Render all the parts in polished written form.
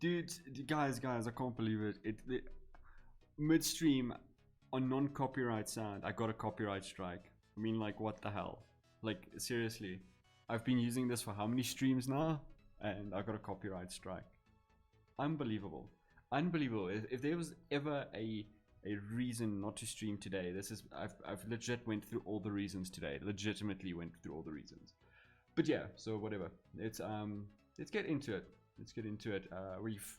Dude, guys, I can't believe it. Midstream on non-copyright sound, I got a copyright strike. I mean, like, what the hell? Like, seriously. I've been using this for how many streams now? And I got a copyright strike. Unbelievable. Unbelievable. If there was ever a reason not to stream today, this is I've legit went through all the reasons today. Legitimately went through all the reasons. But yeah, so whatever. Let's get into it. Let's get into it. We've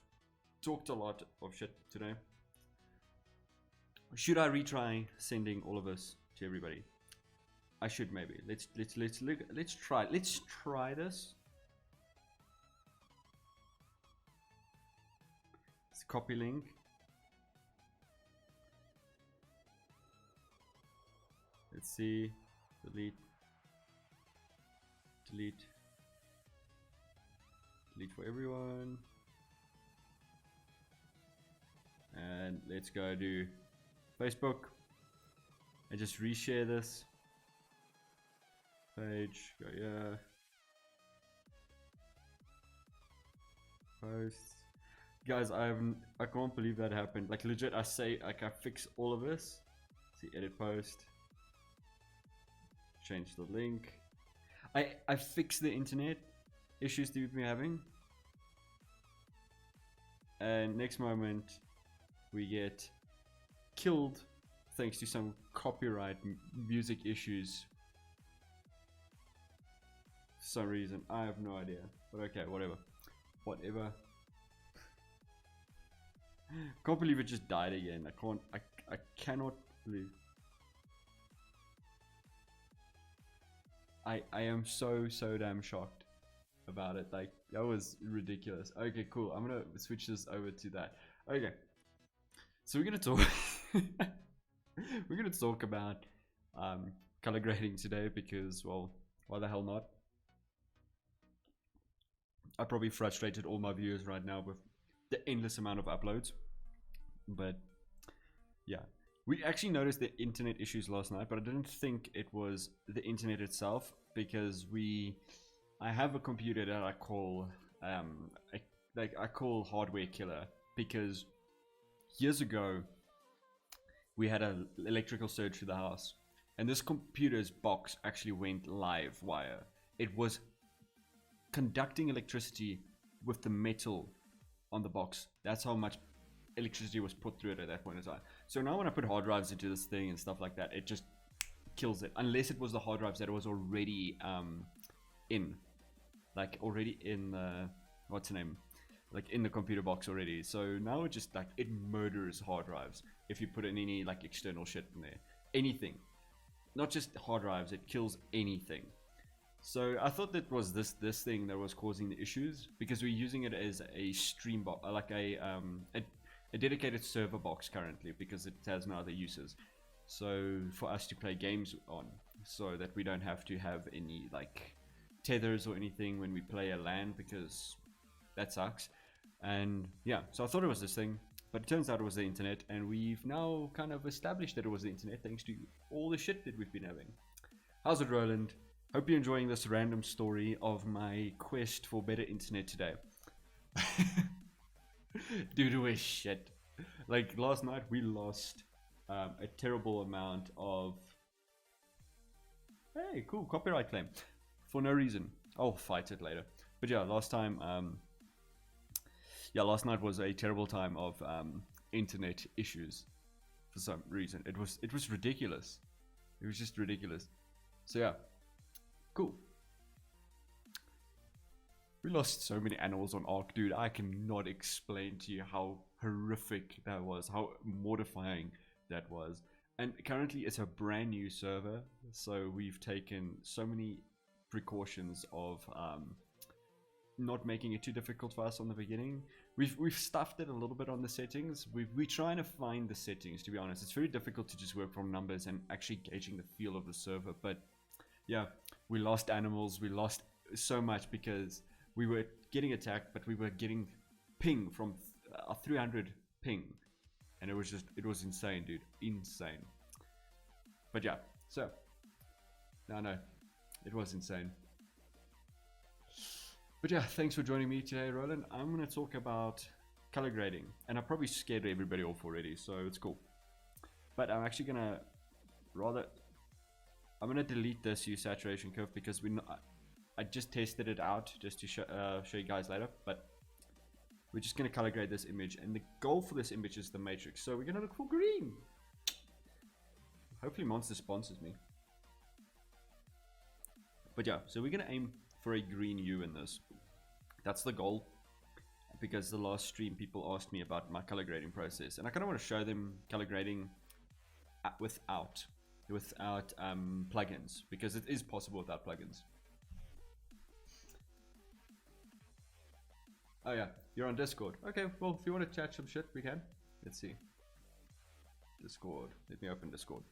talked a lot of shit today. Should I retry sending all of us to everybody? I should maybe. Let's try this. Let's copy link. Let's see. Delete for everyone. And let's go do Facebook. I just reshare this page. Go yeah. Posts. Guys, I can't believe that happened. Like legit, I say like I fix all of this. See, edit post. Change the link. I fix the internet issues that we've been having. And next moment we get killed thanks to some copyright music issues. For some reason, I have no idea. But okay, whatever. Can't believe it just died again. I cannot believe. I am so damn shocked about it. Like, that was ridiculous. Okay, cool. I'm gonna switch this over to that. Okay. So we're gonna talk we're gonna talk about color grading today because, well, why the hell not? I probably frustrated all my viewers right now with the endless amount of uploads. But yeah. We actually noticed the internet issues last night, but I didn't think it was the internet itself because I have a computer that I call I call hardware killer because years ago we had an electrical surge through the house and this computer's box actually went live wire. It was conducting electricity with the metal on the box. That's how much electricity was put through it at that point in time. So now when I put hard drives into this thing and stuff like that, it just kills it. Unless it was the hard drives that it was already in what's the name? Like in the computer box already. So now it just like it murders hard drives if you put in any like external shit in there. Anything. Not just hard drives, it kills anything. So I thought that was this thing that was causing the issues because we're using it as a stream box, like a dedicated server box currently because it has no other uses. So for us to play games on, so that we don't have to have any like tethers or anything when we play a LAN because that sucks. And yeah, so I thought it was this thing, but it turns out it was the internet, and we've now kind of established that it was the internet thanks to all the shit that we've been having. How's it, Roland? Hope you're enjoying this random story of my quest for better internet today. Dude, we're shit. Like last night we lost a terrible amount of, hey, cool, copyright claim for no reason. I'll fight it later. But yeah, last night was a terrible time of internet issues for some reason. It was ridiculous. It was just ridiculous. So yeah, cool. We lost so many animals on Ark, dude. I cannot explain to you how horrific that was, how mortifying that was. And currently it's a brand new server, so we've taken so many precautions of not making it too difficult for us on the beginning. We've stuffed it a little bit on the settings. We're trying to find the settings, to be honest. It's very difficult to just work from numbers and actually gauging the feel of the server. But yeah, we lost animals. We lost so much because we were getting attacked, but we were getting ping from 300 ping, and it was insane, dude, insane. But yeah, so no, it was insane. But yeah, thanks for joining me today, Roland. I'm going to talk about color grading, and I probably scared everybody off already, so it's cool. But I'm actually going to I'm going to delete this hue saturation curve because I just tested it out just to show you guys later, but we're just going to color grade this image, and the goal for this image is the matrix, so we're going to look for green. Hopefully Monster sponsors me. But yeah, so we're going to aim for a green hue in this. That's the goal, because the last stream people asked me about my color grading process, and I kind of want to show them color grading without plugins, because it is possible without plugins. Oh yeah, you're on Discord. Okay, well, if you want to chat some shit, we can. Let's see. Discord. Let me open Discord.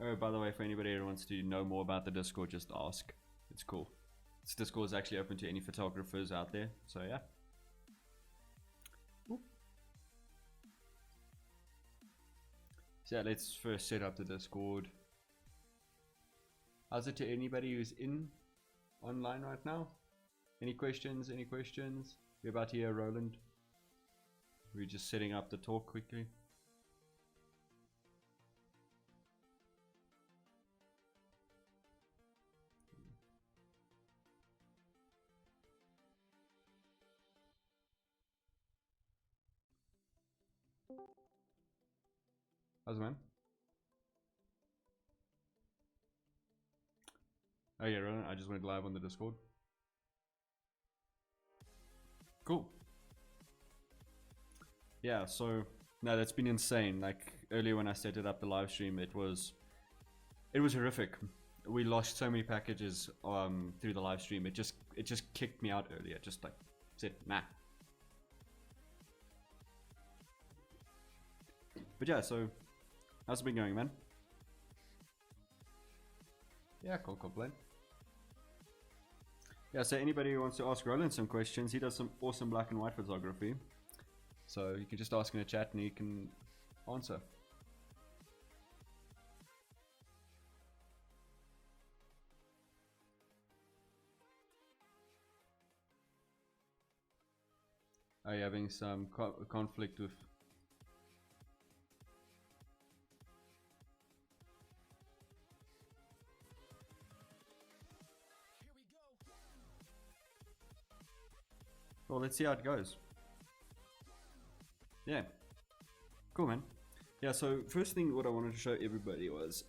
Oh, by the way, for anybody who wants to know more about the Discord, just ask. It's cool. This Discord is actually open to any photographers out there, so yeah. Ooh. So yeah, let's first set up the Discord. How's it to anybody who's online right now? Any questions? Any questions? We're about to hear Roland. We're just setting up the talk quickly. How's it, man? Oh yeah, Roland, I just went live on the Discord. Cool. Yeah, so no, that's been insane. Like earlier when I set it up the live stream, it was horrific. We lost so many packages through the live stream. It just kicked me out earlier. Just like said nah. But yeah, so how's it been going, man? Yeah, can't complain. Yeah, so anybody who wants to ask Roland some questions, he does some awesome black and white photography. So you can just ask in the chat and he can answer. Are you having some conflict with... Well, let's see how it goes. Yeah. Cool, man. Yeah, so first thing what I wanted to show everybody was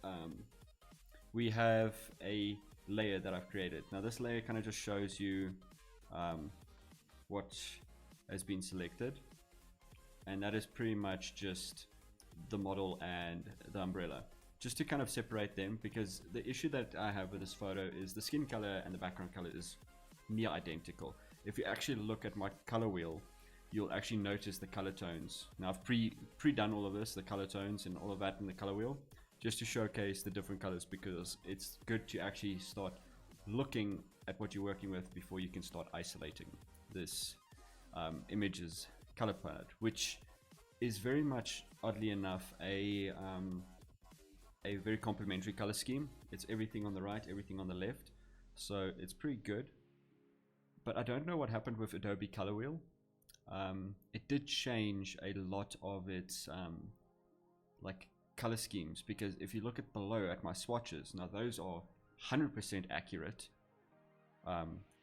we have a layer that I've created. Now this layer kind of just shows you what has been selected, and that is pretty much just the model and the umbrella, just to kind of separate them, because the issue that I have with this photo is the skin color and the background color is near identical. If you actually look at my color wheel, you'll actually notice the color tones. Now I've pre-done all of this, the color tones and all of that in the color wheel, just to showcase the different colors, because it's good to actually start looking at what you're working with before you can start isolating this image's color palette, which is very much, oddly enough, a very complementary color scheme. It's everything on the right, everything on the left, so it's pretty good. But I don't know what happened with Adobe Color Wheel. It did change a lot of its like color schemes, because if you look at below at my swatches, now those are 100% accurate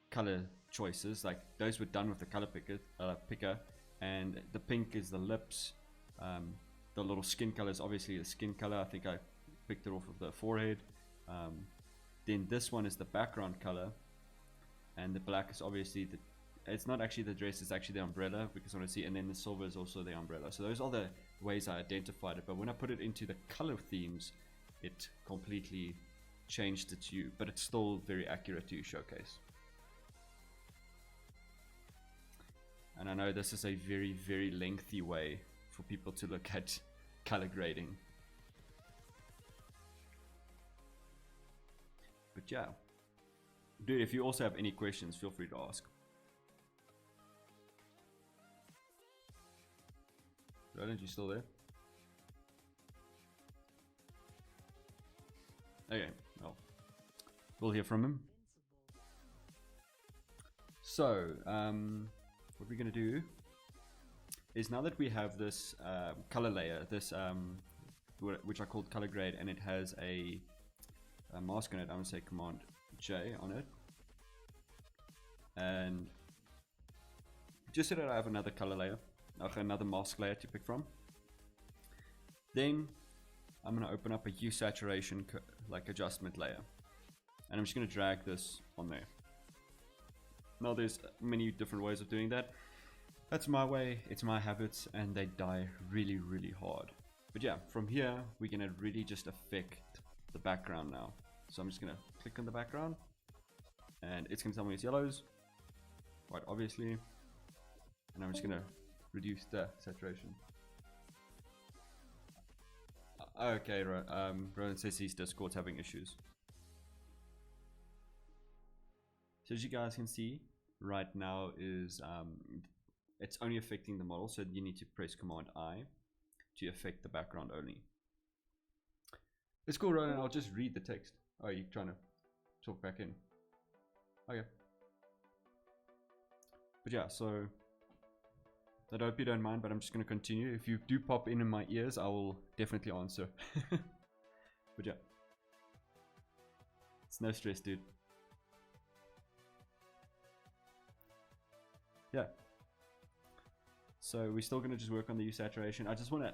color choices. Like those were done with the color picker, and the pink is the lips, the little skin color is obviously the skin color. I think I picked it off of the forehead. Then this one is the background color, and the black is obviously it's not actually the dress, it's actually the umbrella, because I want to see, and then the silver is also the umbrella. So those are the ways I identified it, but when I put it into the color themes, it completely changed its hue, but it's still very accurate to showcase. And I know this is a very, very lengthy way for people to look at color grading. But yeah. Dude, if you also have any questions, feel free to ask. Roland, you still there? Okay, well, we'll hear from him. So, what we're gonna do is, now that we have this color layer, this which I called color grade, and it has a mask on it, I'm gonna say Command J on it, and just so that I have another color layer, another mask layer to pick from. Then I'm gonna open up a hue saturation like adjustment layer, and I'm just gonna drag this on there. Now there's many different ways of doing that. That's my way, it's my habits, and they die really, really hard. But yeah, from here we're gonna really just affect the background now. So I'm just gonna click on the background, and it's gonna tell me it's yellows, quite obviously, and I'm just gonna reduce the saturation. Okay, Roland says his Discord's having issues. So as you guys can see, right now is it's only affecting the model, so you need to press Command I to affect the background only. It's cool, Roland. I'll just read the text. Oh, you're trying to talk back in. Okay. But yeah, so I hope you don't mind, but I'm just going to continue. If you do pop in my ears, I will definitely answer. But yeah, it's no stress, dude. Yeah. So we're still going to just work on the hue saturation. I just want to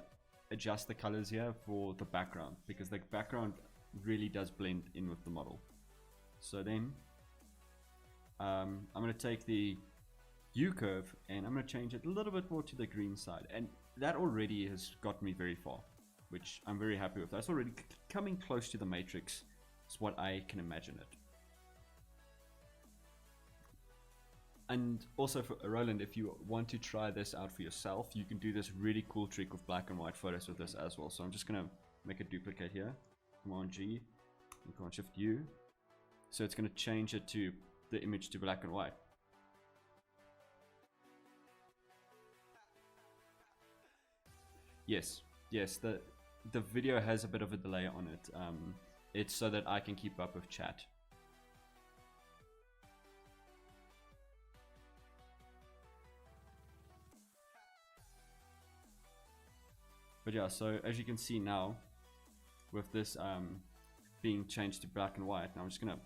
adjust the colors here for the background, because the background really does blend in with the model. So then I'm going to take the hue curve and I'm going to change it a little bit more to the green side, and that already has got me very far, which I'm very happy with. That's already coming close to the matrix. It's what I can imagine it. And also for Roland, if you want to try this out for yourself, you can do this really cool trick with black and white photos with this as well. So I'm just going to make a duplicate here, Command G and Command Shift U. So it's going to change it to the image to black and white. Yes, the video has a bit of a delay on it. It's so that I can keep up with chat. But yeah, so as you can see now, with this being changed to black and white, now I'm just gonna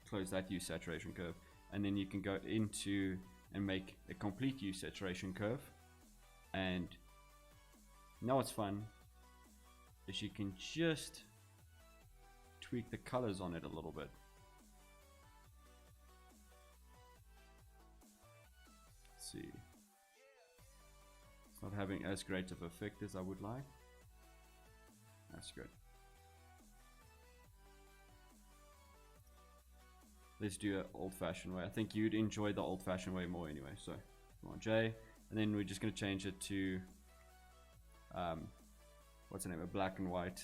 close that hue saturation curve, and then you can go into and make a complete hue saturation curve. And now what's fun is you can just tweak the colors on it a little bit. Let's see. It's not having as great of effect as I would like. That's good. Let's do an old-fashioned way. I think you'd enjoy the old-fashioned way more anyway. So, come on, J, and then we're just going to change it to what's the name? A black and white.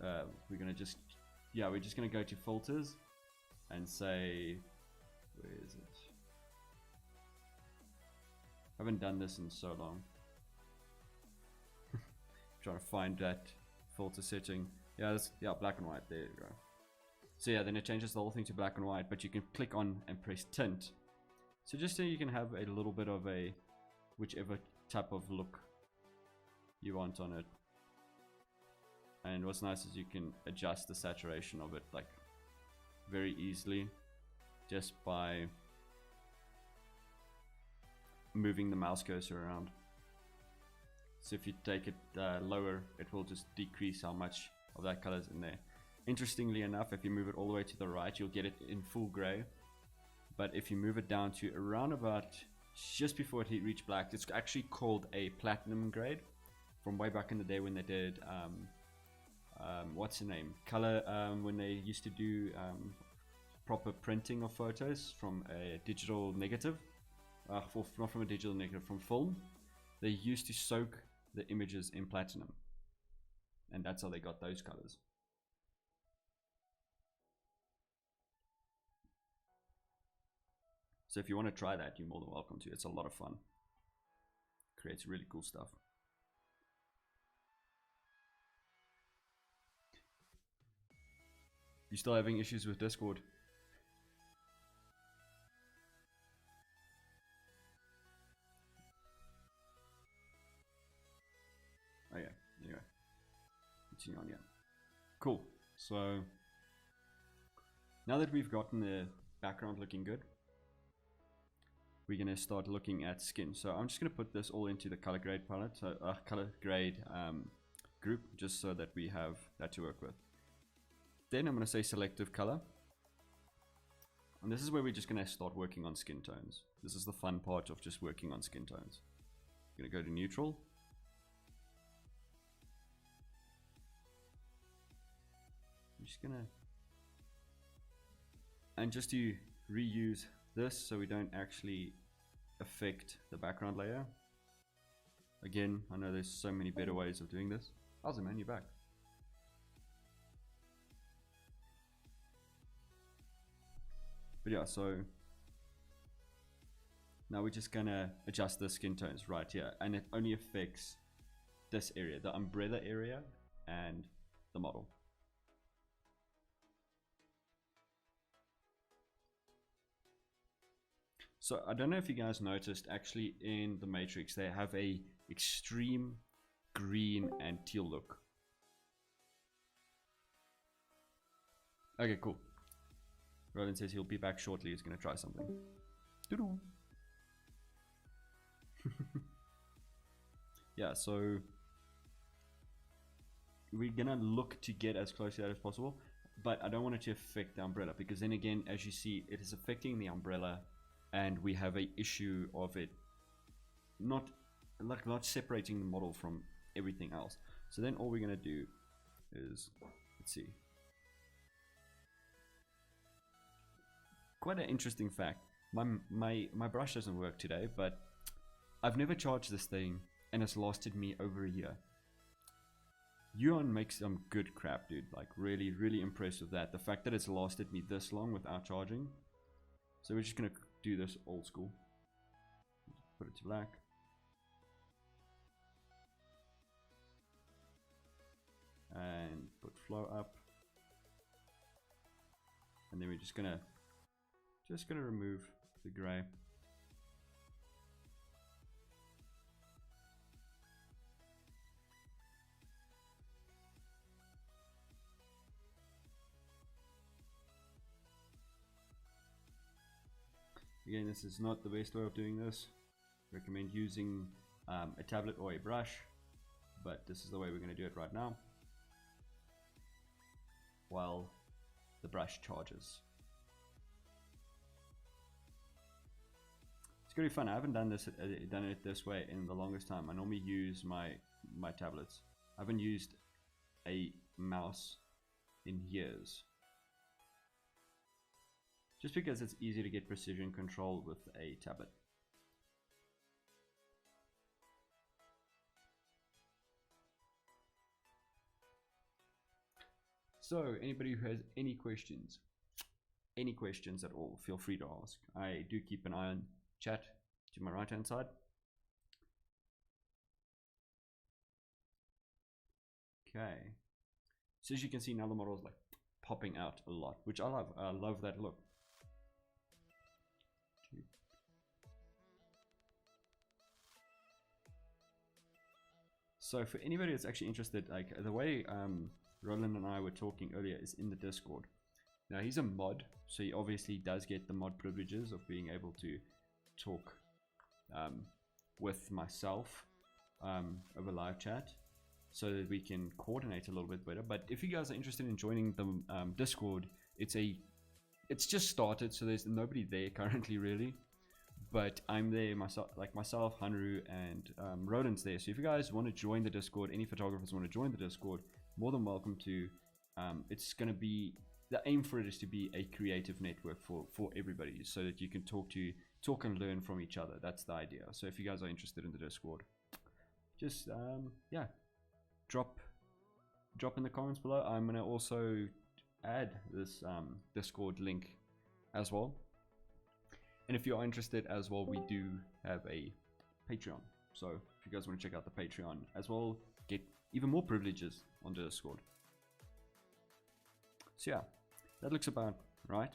We're going to just, yeah, we're just going to go to filters and say, where is it? I haven't done this in so long. Trying to find that filter setting. Yeah, black and white. There you go. So yeah, then it changes the whole thing to black and white, but you can click on and press tint. So just so you can have a little bit of a whichever type of look you want on it. And what's nice is you can adjust the saturation of it like very easily just by moving the mouse cursor around. So if you take it lower, it will just decrease how much of that color is in there. Interestingly enough, if you move it all the way to the right, you'll get it in full gray. But if you move it down to around about just before it reached black, it's actually called a platinum grade from way back in the day when they did what's the name, color, when they used to do proper printing of photos from a digital negative, not from a digital negative, from film. They used to soak the images in platinum, and that's how they got those colors. So if you want to try that, you're more than welcome to. It's a lot of fun. Creates really cool stuff. You still having issues with Discord? Oh yeah, anyway. Continue on, yeah. Cool. So now that we've gotten the background looking good, we're gonna start looking at skin. So I'm just gonna put this all into the color grade palette, so color grade group, just so that we have that to work with. Then I'm gonna say selective color, and this is where we're just gonna start working on skin tones. This is the fun part of just working on skin tones. I'm gonna go to neutral. I'm just gonna, and just to reuse this so we don't actually affect the background layer. Again, I know there's so many better ways of doing this. How's it, man? You're back. But yeah, so now we're just gonna adjust the skin tones right here, and it only affects this area, the umbrella area and the model. So I don't know if you guys noticed, actually in the matrix they have a extreme green and teal look. Okay, cool. Roland says he'll be back shortly. He's gonna try something. Yeah, so we're gonna look to get as close to that as possible, but I don't want it to affect the umbrella, because then again, as you see, it is affecting the umbrella, and we have a issue of it not separating the model from everything else. So then all we're gonna do is, let's see, quite an interesting fact. My brush doesn't work today, but I've never charged this thing and it's lasted me over a year. Yuan makes some good crap, dude. Like really impressed with that. The fact that it's lasted me this long without charging. So we're just gonna do this old school. Put it to black. And put flow up. And then we're just gonna remove the gray. Again, this is not the best way of doing this. Recommend using a tablet or a brush, but this is the way we're going to do it right now while the brush charges. It's going to be fun. I haven't done it this way in the longest time. I normally use my tablets. I haven't used a mouse in years, just because it's easy to get precision control with a tablet. So anybody who has any questions at all, feel free to ask. I do keep an eye on chat to my right hand side. Okay, so as you can see now, the model is like popping out a lot, which I love. I love that look. So for anybody that's actually interested, like the way Roland and I were talking earlier is in the Discord. Now he's a mod, so he obviously does get the mod privileges of being able to talk with myself over live chat, so that we can coordinate a little bit better. But if you guys are interested in joining the Discord, it's just started, so there's nobody there currently really. But I'm there myself, Hanru and Roland's there. So if you guys want to join the Discord, any photographers want to join the Discord, more than welcome to. It's going to be, the aim for it is to be a creative network for everybody, so that you can talk and learn from each other. That's the idea. So if you guys are interested in the Discord, just yeah, drop in the comments below. I'm going to also add this Discord link as well. And if you are interested as well, we do have a Patreon. So if you guys want to check out the Patreon as well, get even more privileges on the Discord. So yeah, That looks about right.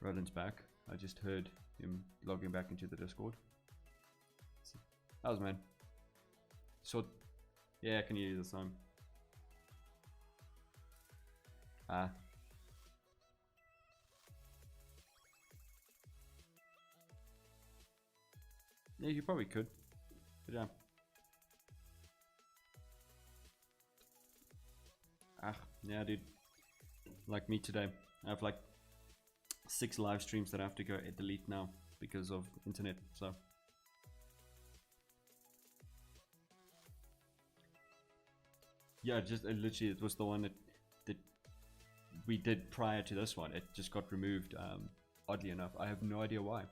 Roland's back. I just heard him logging back into the Discord. How's man? So, yeah, I can hear you this time. Ah. Yeah, you probably could. But yeah. Ah, yeah, dude. Like me today. I have like 6 live streams that I have to go delete now because of internet, so. Yeah, just literally it was the one that we did prior to this one. It just got removed, oddly enough. I have no idea why.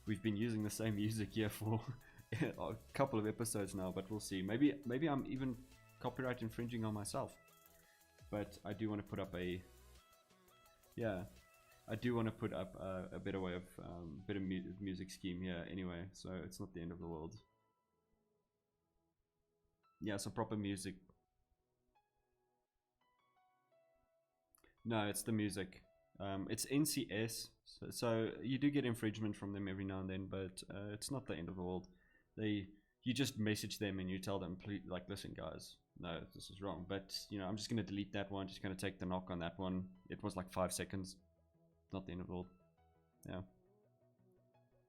We've been using the same music here for a couple of episodes now, but we'll see. Maybe I'm even copyright infringing on myself. But I do want to put up a, yeah, I do want to put up a better way of, better music scheme here anyway, so it's not the end of the world. Yeah, so proper music. No, it's the music. It's NCS, so you do get infringement from them every now and then, but it's not the end of the world. You just message them and you tell them, please, like, listen guys, no, this is wrong. But you know, I'm just gonna delete that one. Just gonna take the knock on that one. It was like 5 seconds. Not the end of the world. Yeah.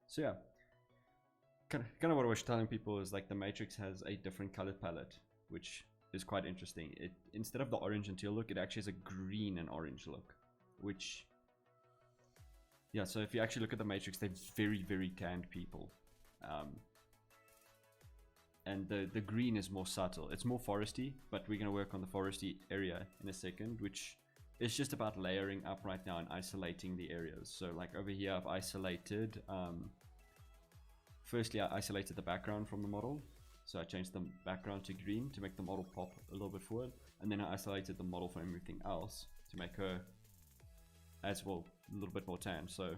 So yeah, kind of what I was telling people is like the Matrix has a different color palette, which is quite interesting. It, instead of the orange and teal look, it actually has a green and orange look, which, yeah, so if you actually look at the Matrix, they're very tanned people, and the green is more subtle. It's more foresty, but we're going to work on the foresty area in a second, which is just about layering up right now and isolating the areas. So like over here I've isolated, firstly I isolated the background from the model. So I changed the background to green to make the model pop a little bit forward. And then I isolated the model from everything else to make her as well a little bit more tan. So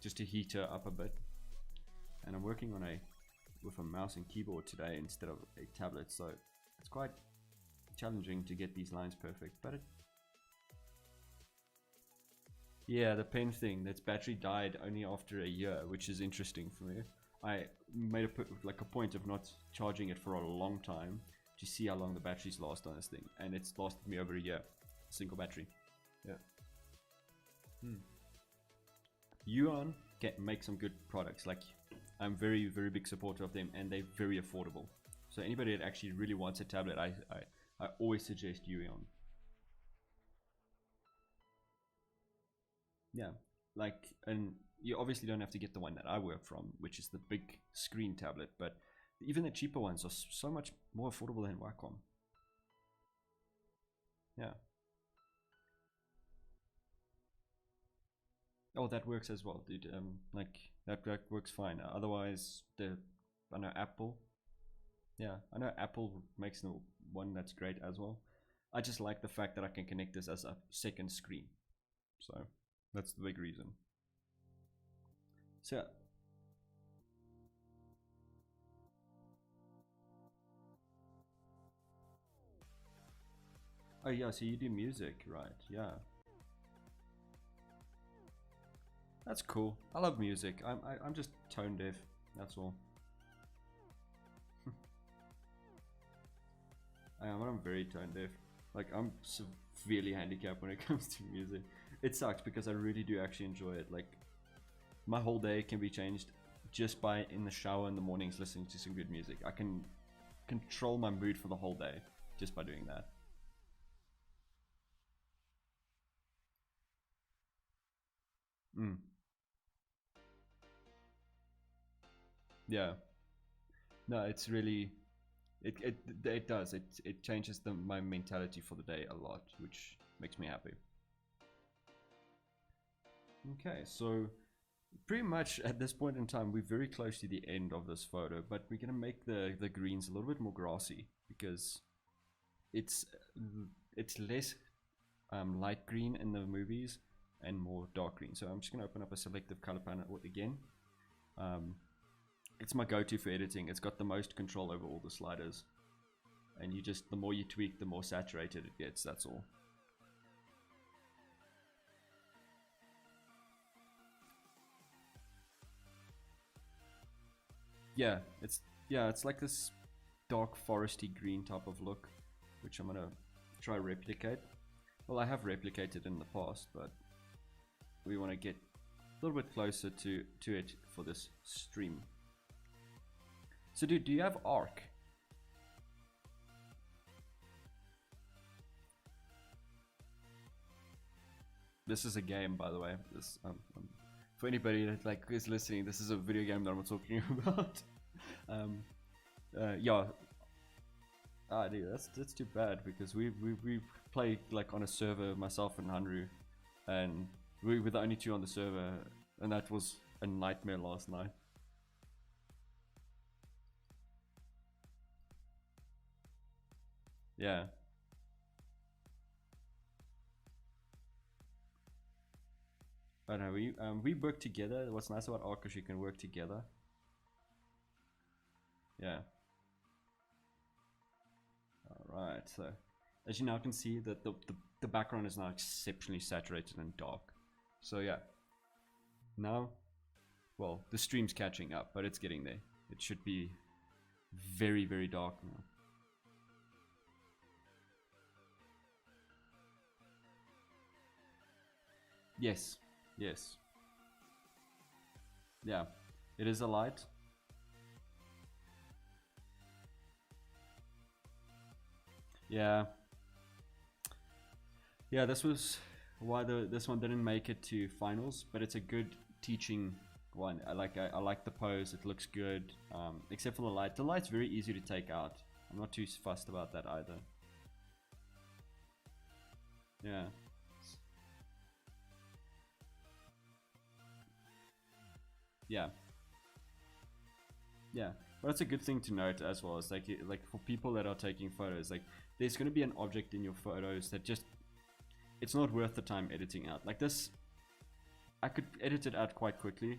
just to heat her up a bit. And I'm working on with a mouse and keyboard today instead of a tablet. So it's quite challenging to get these lines perfect. But yeah, the pen thing, its battery died only after a year, which is interesting for me. I made a point of not charging it for a long time to see how long the batteries last on this thing, and it's lasted me over a year, single battery. Yeah. Yuan can make some good products. Like, I'm very big supporter of them, and they're very affordable. So anybody that actually really wants a tablet, I always suggest Yuan. Yeah, like, and you obviously don't have to get the one that I work from, which is the big screen tablet, but even the cheaper ones are so much more affordable than Wacom. Yeah. Oh, that works as well, dude. Like that works fine. Otherwise, I know Apple. Yeah, I know Apple makes the one that's great as well. I just like the fact that I can connect this as a second screen. So that's the big reason. So oh yeah, so you do music, right? Yeah. That's cool. I love music. I'm just tone deaf. That's all. I'm very tone deaf. Like, I'm severely handicapped when it comes to music. It sucks because I really do actually enjoy it. Like, my whole day can be changed just by in the shower in the mornings listening to some good music. I can control my mood for the whole day just by doing that. Yeah. No, it's really it does. It changes my mentality for the day a lot, which makes me happy. Okay, so pretty much at this point in time, we're very close to the end of this photo, but we're gonna make the greens a little bit more grassy because it's less light green in the movies and more dark green. So I'm just gonna open up a selective color panel again. It's my go-to for editing. It's got the most control over all the sliders, and the more you tweak, the more saturated it gets. That's all. Yeah, it's like this dark foresty green type of look, which I'm gonna try replicate. Well, I have replicated in the past, but we want to get a little bit closer to it for this stream. So dude, do you have Arc? This is a game, by the way. This for anybody that like is listening, this is a video game that I'm talking about. Yeah. Ah, dude, that's too bad because we play like on a server, myself and Hanru, and we were the only two on the server, and that was a nightmare last night. Yeah. I know we work together. What's nice about Arc is you can work together. Yeah. Alright, so as you now can see that the background is now exceptionally saturated and dark. So yeah. Now, well, the stream's catching up, but it's getting there. It should be very, very dark now. Yes, yes. Yeah, it is a light. Yeah. Yeah, this was why this one didn't make it to finals, but it's a good teaching one. I like the pose, it looks good. Except for the light. The light's very easy to take out. I'm not too fussed about that either. Yeah. Yeah. Yeah. But it's a good thing to note as well. It's like for people that are taking photos, like there's going to be an object in your photos that just it's not worth the time editing out. Like this, I could edit it out quite quickly.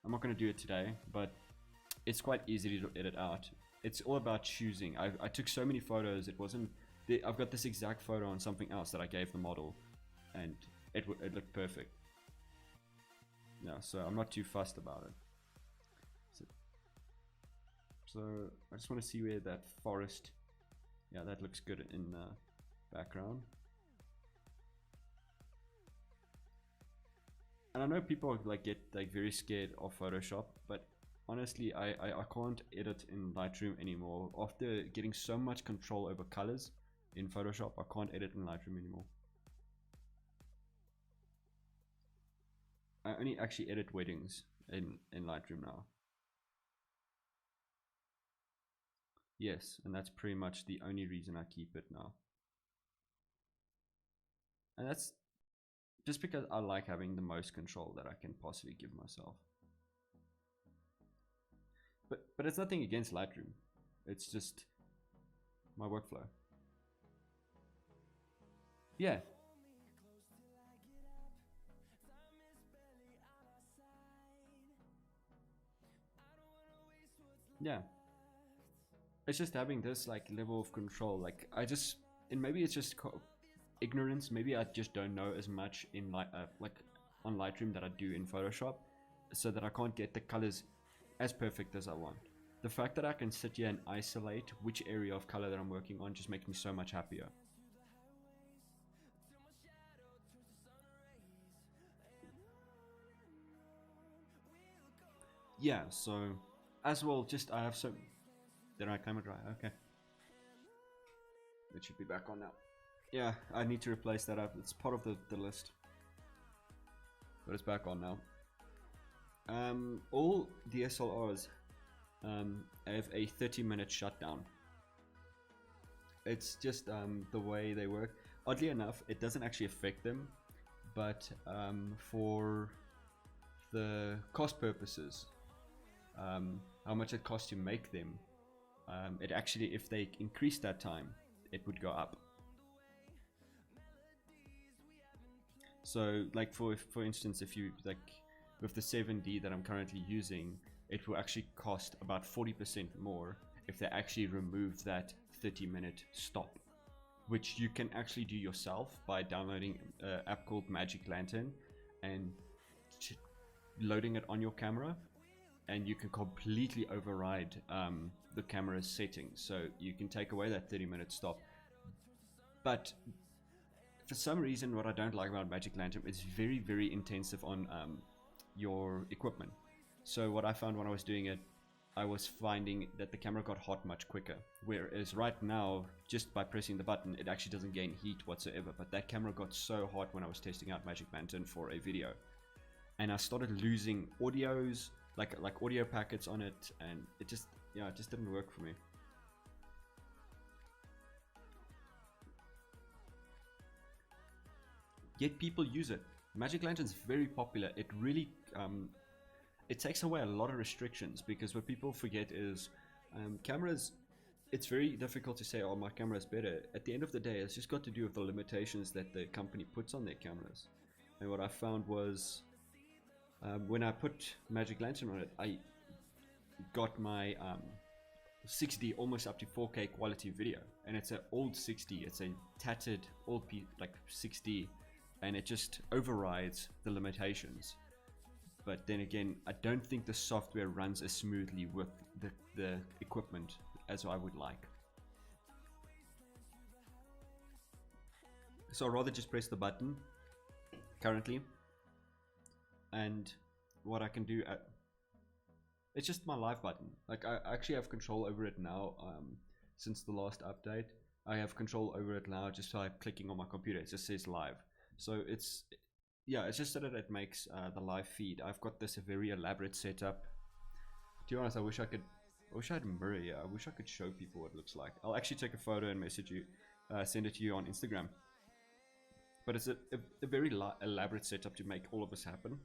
I'm not going to do it today, but it's quite easy to edit out. It's all about choosing. I took so many photos. It wasn't. I've got this exact photo on something else that I gave the model, and it looked perfect. No, so I'm not too fussed about it. So I just want to see where that forest. Yeah, that looks good in the background. And I know people like get like very scared of Photoshop, but honestly, I can't edit in Lightroom anymore. After getting so much control over colors in Photoshop, I can't edit in Lightroom anymore. I only actually edit weddings in Lightroom now. Yes, and that's pretty much the only reason I keep it now. And that's just because I like having the most control that I can possibly give myself. But it's nothing against Lightroom. It's just my workflow. Yeah. Yeah. It's just having this like level of control. Like I just, and maybe it's just ignorance. Maybe I just don't know as much in like on Lightroom that I do in Photoshop, so that I can't get the colors as perfect as I want. The fact that I can sit here and isolate which area of color that I'm working on just makes me so much happier. Yeah, so as well, just I have so. Did I camera dry? Okay. It should be back on now. Yeah, I need to replace that up. It's part of the list. But it's back on now. All DSLRs have a 30-minute shutdown. It's just the way they work. Oddly enough, it doesn't actually affect them, but for the cost purposes, how much it costs to make them, it actually, if they increase that time, it would go up. So like for instance, if you like with the 7D that I'm currently using, it will actually cost about 40% more if they actually remove that 30-minute stop, which you can actually do yourself by downloading an app called Magic Lantern and loading it on your camera. and you can completely override the camera's settings. So you can take away that 30-minute stop. But for some reason, what I don't like about Magic Lantern is very, very intensive on your equipment. So what I found when I was doing it, I was finding that the camera got hot much quicker. Whereas right now, just by pressing the button, it actually doesn't gain heat whatsoever. But that camera got so hot when I was testing out Magic Lantern for a video. And I started losing audios, like audio packets on it, and it just didn't work for me. Yet people use it. Magic Lantern's very popular. It really it takes away a lot of restrictions, because what people forget is cameras, it's very difficult to say, oh, my camera is better. At the end of the day, it's just got to do with the limitations that the company puts on their cameras. And what I found was when I put Magic Lantern on it, I got my 60 almost up to 4K quality video, and it's an old 60. It's a tattered old like 60, and it just overrides the limitations. But then again, I don't think the software runs as smoothly with the equipment as I would like. So I'd rather just press the button currently, and what I can do, it's just my live button. Like I actually have control over it now. Since the last update, I have control over it now just by clicking on my computer. It just says live. So it's just so that it makes the live feed. I've got this very elaborate setup. To be honest, I wish I had a mirror here. I wish I could show people what it looks like. I'll actually take a photo and message you, send it to you on Instagram. But it's a very elaborate setup to make all of this happen.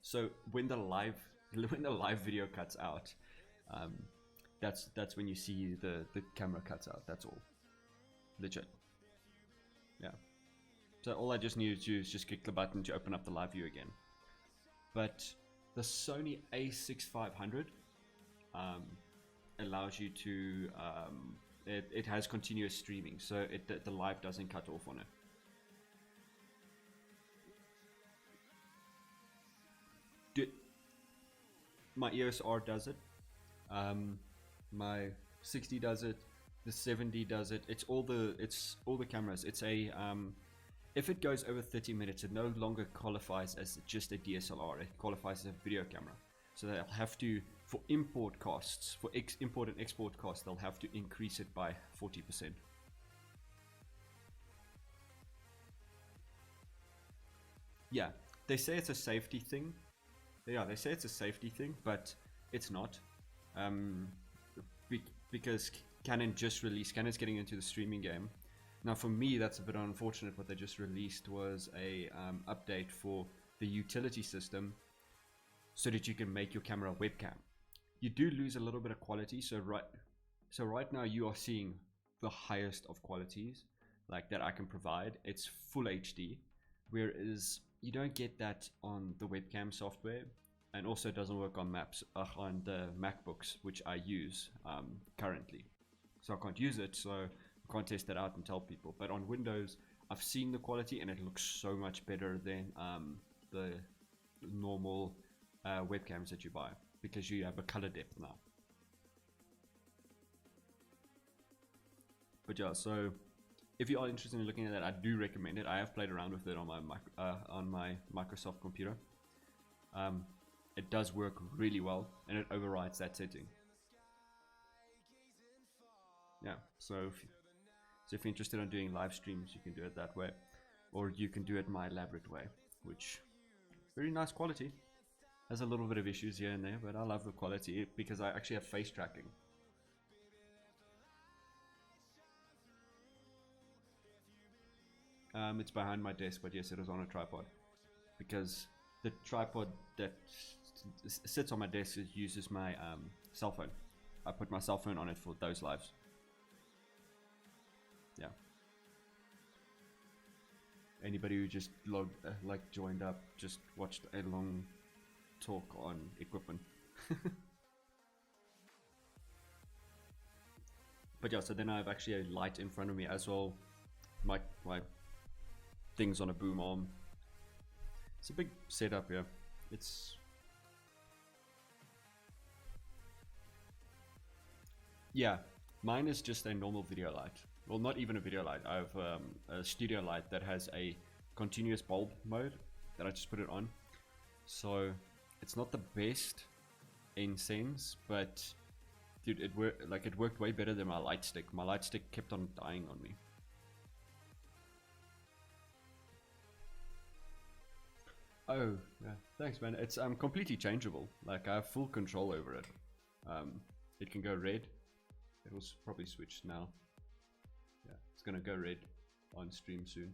So when the live video cuts out, that's when you see the camera cuts out. That's all. Legit. Yeah. So all I just needed to do is just click the button to open up the live view again. But the Sony a6500 allows you to, it has continuous streaming, so the live doesn't cut off on it. My EOS R does it, my 60 does it, the 70 does it. It's all the cameras. It's a if it goes over 30 minutes, it no longer qualifies as just a DSLR. It qualifies as a video camera. So they'll have to, for import costs, for import and export costs, they'll have to increase it by 40%. Yeah, they say it's a safety thing. Yeah, they say it's a safety thing, but it's not. Because Canon's getting into the streaming game. Now for me, that's a bit unfortunate. What they just released was a update for the utility system so that you can make your camera a webcam. You do lose a little bit of quality, so right now you are seeing the highest of qualities like that I can provide. It's full HD, whereas you don't get that on the webcam software, and also it doesn't work on on the MacBooks, which I use currently. So I can't use it, so I can't test that out and tell people. But on Windows, I've seen the quality and it looks so much better than the normal webcams that you buy, because you have a color depth now. But yeah, so if you are interested in looking at that, I do recommend it. I have played around with it on my Microsoft computer. It does work really well, and it overrides that setting. Yeah, so if you're interested in doing live streams, you can do it that way, or you can do it my elaborate way, which very nice quality. Has a little bit of issues here and there, but I love the quality because I actually have face tracking. It's behind my desk, but yes, it is on a tripod, because the tripod that sits on my desk uses my cell phone. I put my cell phone on it for those lives. Yeah. Anybody who just joined up just watched a long talk on equipment. But yeah, so then I have actually a light in front of me as well. My things on a boom arm. It's a big setup here. It's Yeah, mine is just a normal video light. Well, not even a video light. I have a studio light that has a continuous bulb mode that I just put it on. So it's not the best in sense, but dude, it worked way better than my light stick. My light stick kept on dying on me. Oh, yeah. Thanks, man. It's completely changeable. Like, I have full control over it. It can go red. It will probably switch now. Yeah, it's gonna go red on stream soon.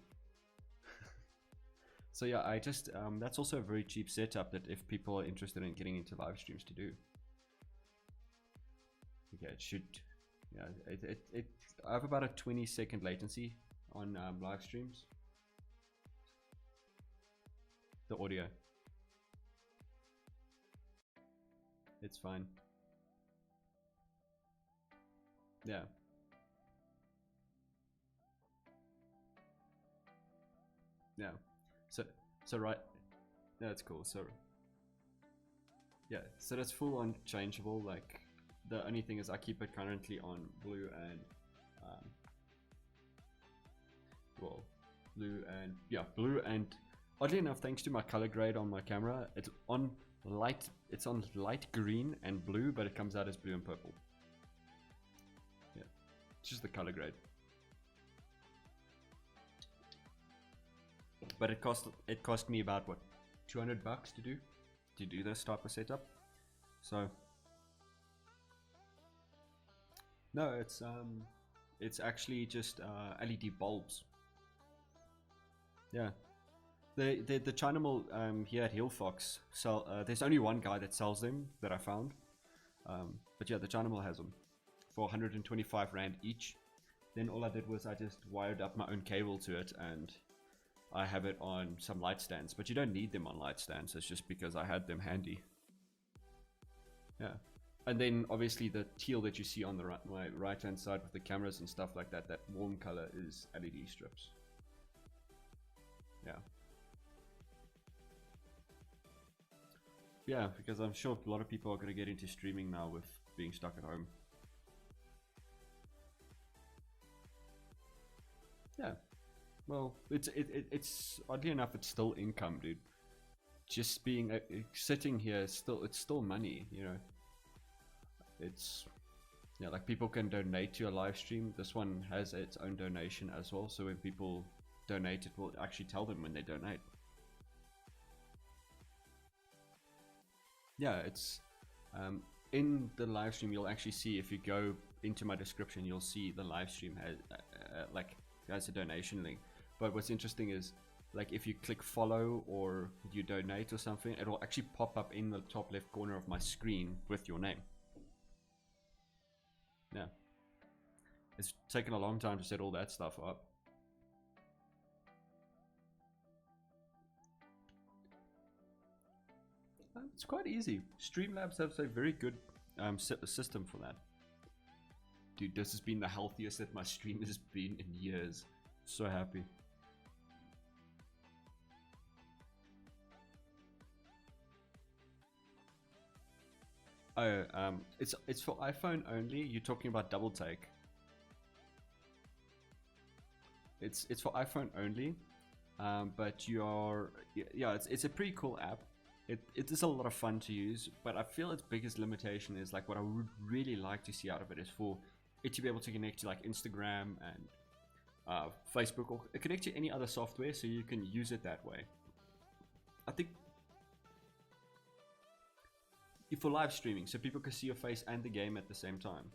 So yeah, I just that's also a very cheap setup that if people are interested in getting into live streams to do. Okay, it should. Yeah, I have about a 20-second latency on live streams. The audio. It's fine. Yeah. Yeah. So right. That's cool. So yeah. So that's full on changeable. Like the only thing is I keep it currently on blue and well, blue and oddly enough, thanks to my color grade on my camera, it's on light green and blue, but it comes out as blue and purple. Yeah, it's just the color grade. But it cost me about what, $200 to do this type of setup. So no, it's actually just LED bulbs. Yeah. The China Mall here at Hillfox sell. There's only one guy that sells them that I found, but yeah, the China Mall has them for 125 Rand each. Then all I did was I just wired up my own cable to it, and I have it on some light stands. But you don't need them on light stands. It's just because I had them handy. Yeah, and then obviously the teal that you see on the my right hand side with the cameras and stuff like that, that warm color is LED strips. Yeah. Yeah, because I'm sure a lot of people are going to get into streaming now with being stuck at home. Yeah, well, it's oddly enough, it's still income, dude. Just being sitting here, it's still money, you know. It's yeah, like people can donate to a live stream. This one has its own donation as well, so when people donate, it will actually tell them when they donate. Yeah, it's in the live stream. You'll actually see, if you go into my description, you'll see the live stream has a donation link. But what's interesting is, like, if you click follow or you donate or something, it will actually pop up in the top left corner of my screen with your name. Yeah, it's taken a long time to set all that stuff up. It's quite easy. Streamlabs has a very good system for that. Dude, this has been the healthiest that my stream has been in years. So happy. Oh, it's for iPhone only. You're talking about Double Take. It's for iPhone only, but it's a pretty cool app. It is a lot of fun to use, but I feel its biggest limitation is, like, what I would really like to see out of it is for it to be able to connect to like Instagram and Facebook, or connect to any other software so you can use it that way. I think for live streaming, so people can see your face and the game at the same time.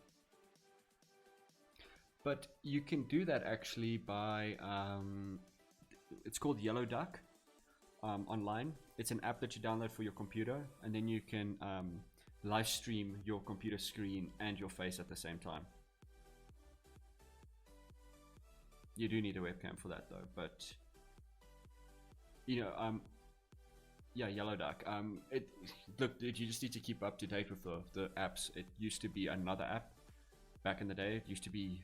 But you can do that actually by it's called Yellow Duck. Online. It's an app that you download for your computer, and then you can live stream your computer screen and your face at the same time. You do need a webcam for that though, but you know, yeah, Yellow Duck. Look, dude, you just need to keep up to date with the apps. It used to be another app back in the day. It used to be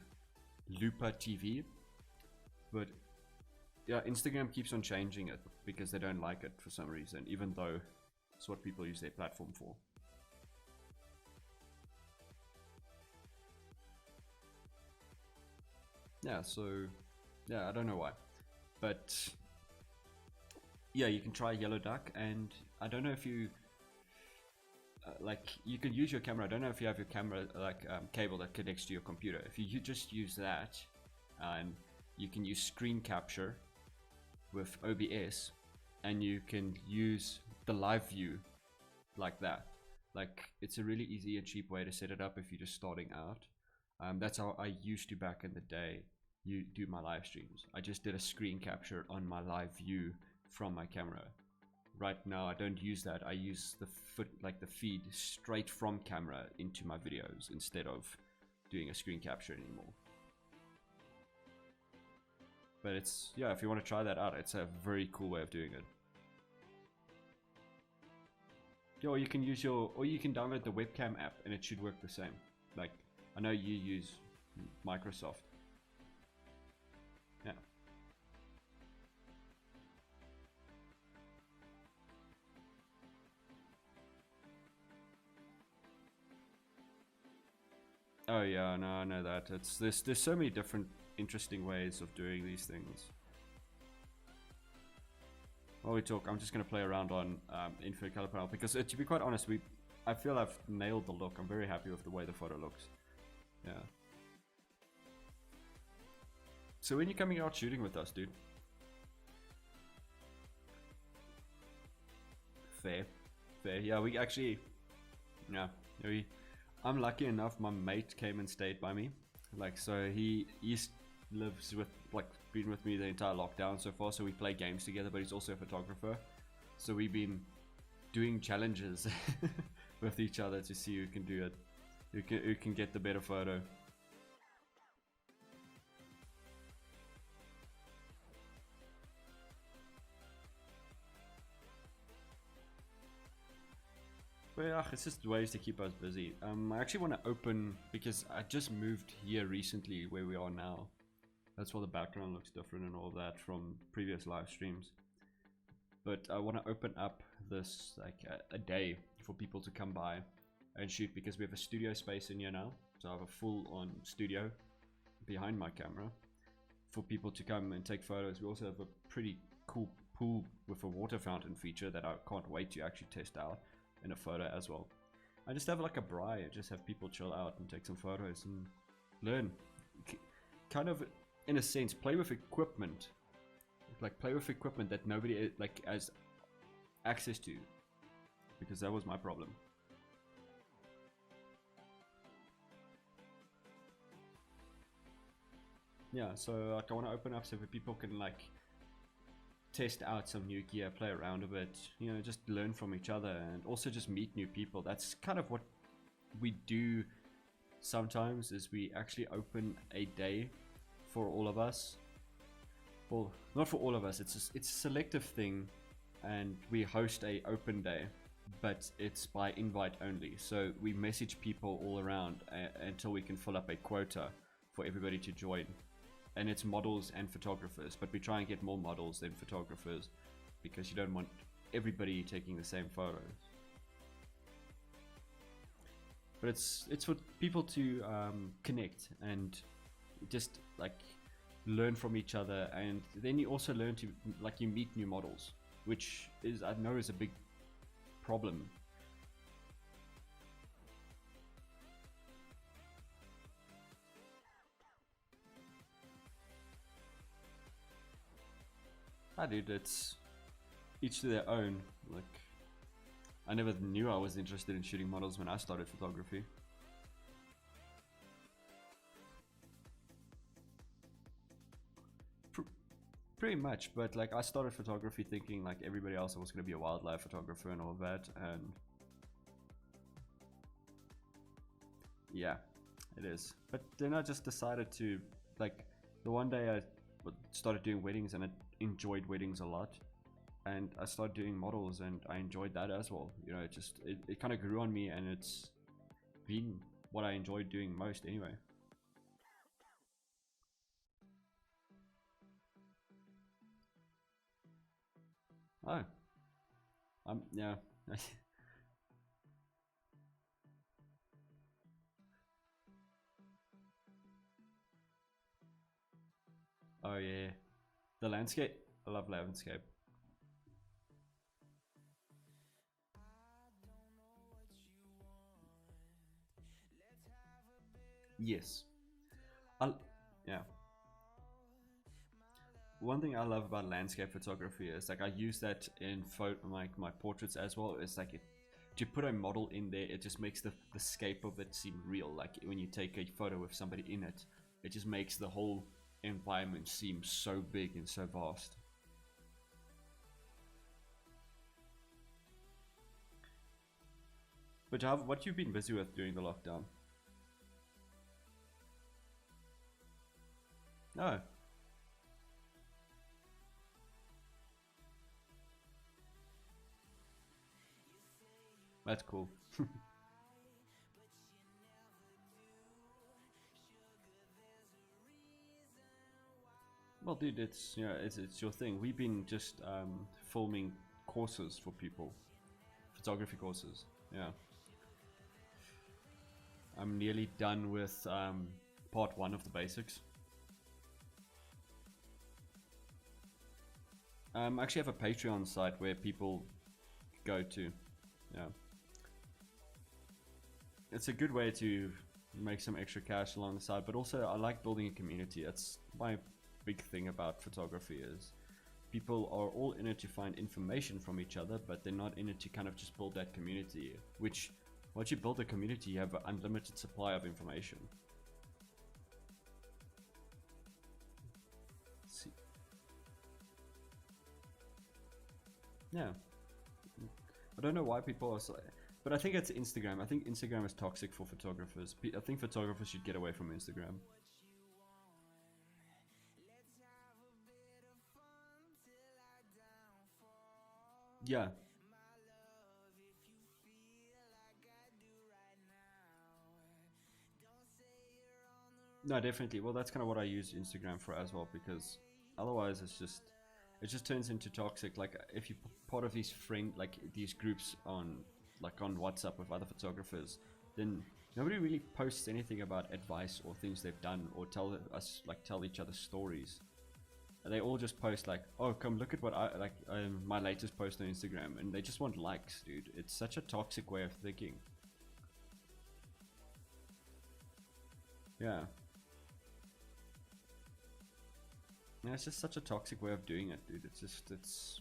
Looper TV, but yeah, Instagram keeps on changing it because they don't like it for some reason, even though it's what people use their platform for. yeah, so yeah, I don't know why, but yeah, you can try yellow duck, and I don't know if you like, you can use your camera. I don't know if you have your camera like cable that connects to your computer. If you just use that, you can use screen capture with OBS, and you can use the live view like that. Like, it's a really easy and cheap way to set it up if you're just starting out. That's how I used to back in the day. You do my live streams. I just did a screen capture on my live view from my camera. Right now I don't use that. I use the feed straight from camera into my videos instead of doing a screen capture anymore. But it's, yeah, if you want to try that out, it's a very cool way of doing it. Or you can use or you can download the webcam app and it should work the same. Like, I know you use Microsoft. Yeah. Oh yeah, no, I know that. There's so many different interesting ways of doing these things. While we talk, I'm just gonna play around on Info Calibrating, because to be quite honest, I feel I've nailed the look. I'm very happy with the way the photo looks. Yeah. So when you coming out shooting with us, dude? Fair. Yeah, we actually, yeah, I'm lucky enough, my mate came and stayed by me. Like, so he lives with, like, been with me the entire lockdown so far, so we play games together, but he's also a photographer. So we've been doing challenges with each other to see who can do it, who can get the better photo. But yeah, it's just ways to keep us busy. I actually want to open, because I just moved here recently where we are now. That's why the background looks different and all that from previous live streams. But I want to open up this, like, a day for people to come by and shoot, because we have a studio space in here now. So I have a full-on studio behind my camera for people to come and take photos. We also have a pretty cool pool with a water fountain feature that I can't wait to actually test out in a photo as well. I just have like a braai, just have people chill out and take some photos and learn. Kind of, in a sense, play with equipment. Like, play with equipment that nobody like has access to, because that was my problem. Yeah, so like, I want to open up so that people can like test out some new gear, play around a bit, you know, just learn from each other, and also just meet new people. That's kind of what we do sometimes, is we actually open a day for all of us. Well, not for all of us, it's a selective thing, and we host a open day, but it's by invite only. So we message people all around until we can fill up a quota for everybody to join. And it's models and photographers, but we try and get more models than photographers, because you don't want everybody taking the same photos. But it's for people to connect and just like learn from each other, and then you also learn to, like, you meet new models, which is, I know, is a big problem. Dude, it's each to their own. Like, I never knew I was interested in shooting models when I started photography. Pretty much, but like, I started photography thinking like everybody else I was going to be a wildlife photographer and all that, and yeah, it is. But then I just decided to, like, the one day I started doing weddings, and I enjoyed weddings a lot, and I started doing models and I enjoyed that as well. You know, it kind of grew on me, and it's been what I enjoyed doing most anyway. Oh, yeah. Oh yeah, the landscape. I love landscape. Yes. I, yeah. One thing I love about landscape photography is like I use that in my portraits as well. It's like to put a model in there, it just makes the scape of it seem real. Like when you take a photo with somebody in it, it just makes the whole environment seem so big and so vast. But what you've been busy with during the lockdown? No, that's cool. Well, dude, it's it's your thing. We've been just filming courses for people, photography courses. Yeah, I'm nearly done with part one of the basics. I actually have a Patreon site where people go to. Yeah, it's a good way to make some extra cash along the side, but also I like building a community. That's my big thing about photography is people are all in it to find information from each other, but they're not in it to kind of just build that community. Which, once you build a community, you have an unlimited supply of information. See, yeah, I don't know why people are so, but I think it's Instagram. I think Instagram is toxic for photographers. I think photographers should get away from Instagram. Yeah, no, definitely. Well, that's kind of what I use Instagram for as well, because otherwise it just turns into toxic. Like if you part of these like these groups on on WhatsApp with other photographers, then nobody really posts anything about advice or things they've done or tell each other stories. And they all just post like, "Oh, come look at what I like my latest post on Instagram," and they just want likes, dude. It's such a toxic way of thinking. Yeah. Yeah, it's just such a toxic way of doing it, dude. It's just it's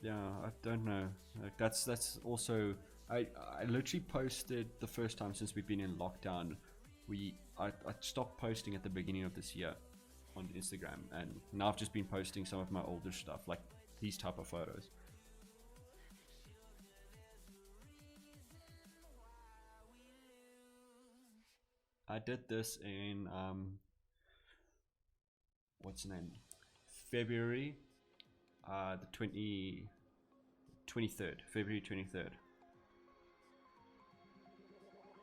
yeah, I don't know. Like that's also I literally posted the first time since we've been in lockdown. I stopped posting at the beginning of this year on Instagram, and now I've just been posting some of my older stuff, like these type of photos. I did this in what's the name? February the 23rd, February 23rd.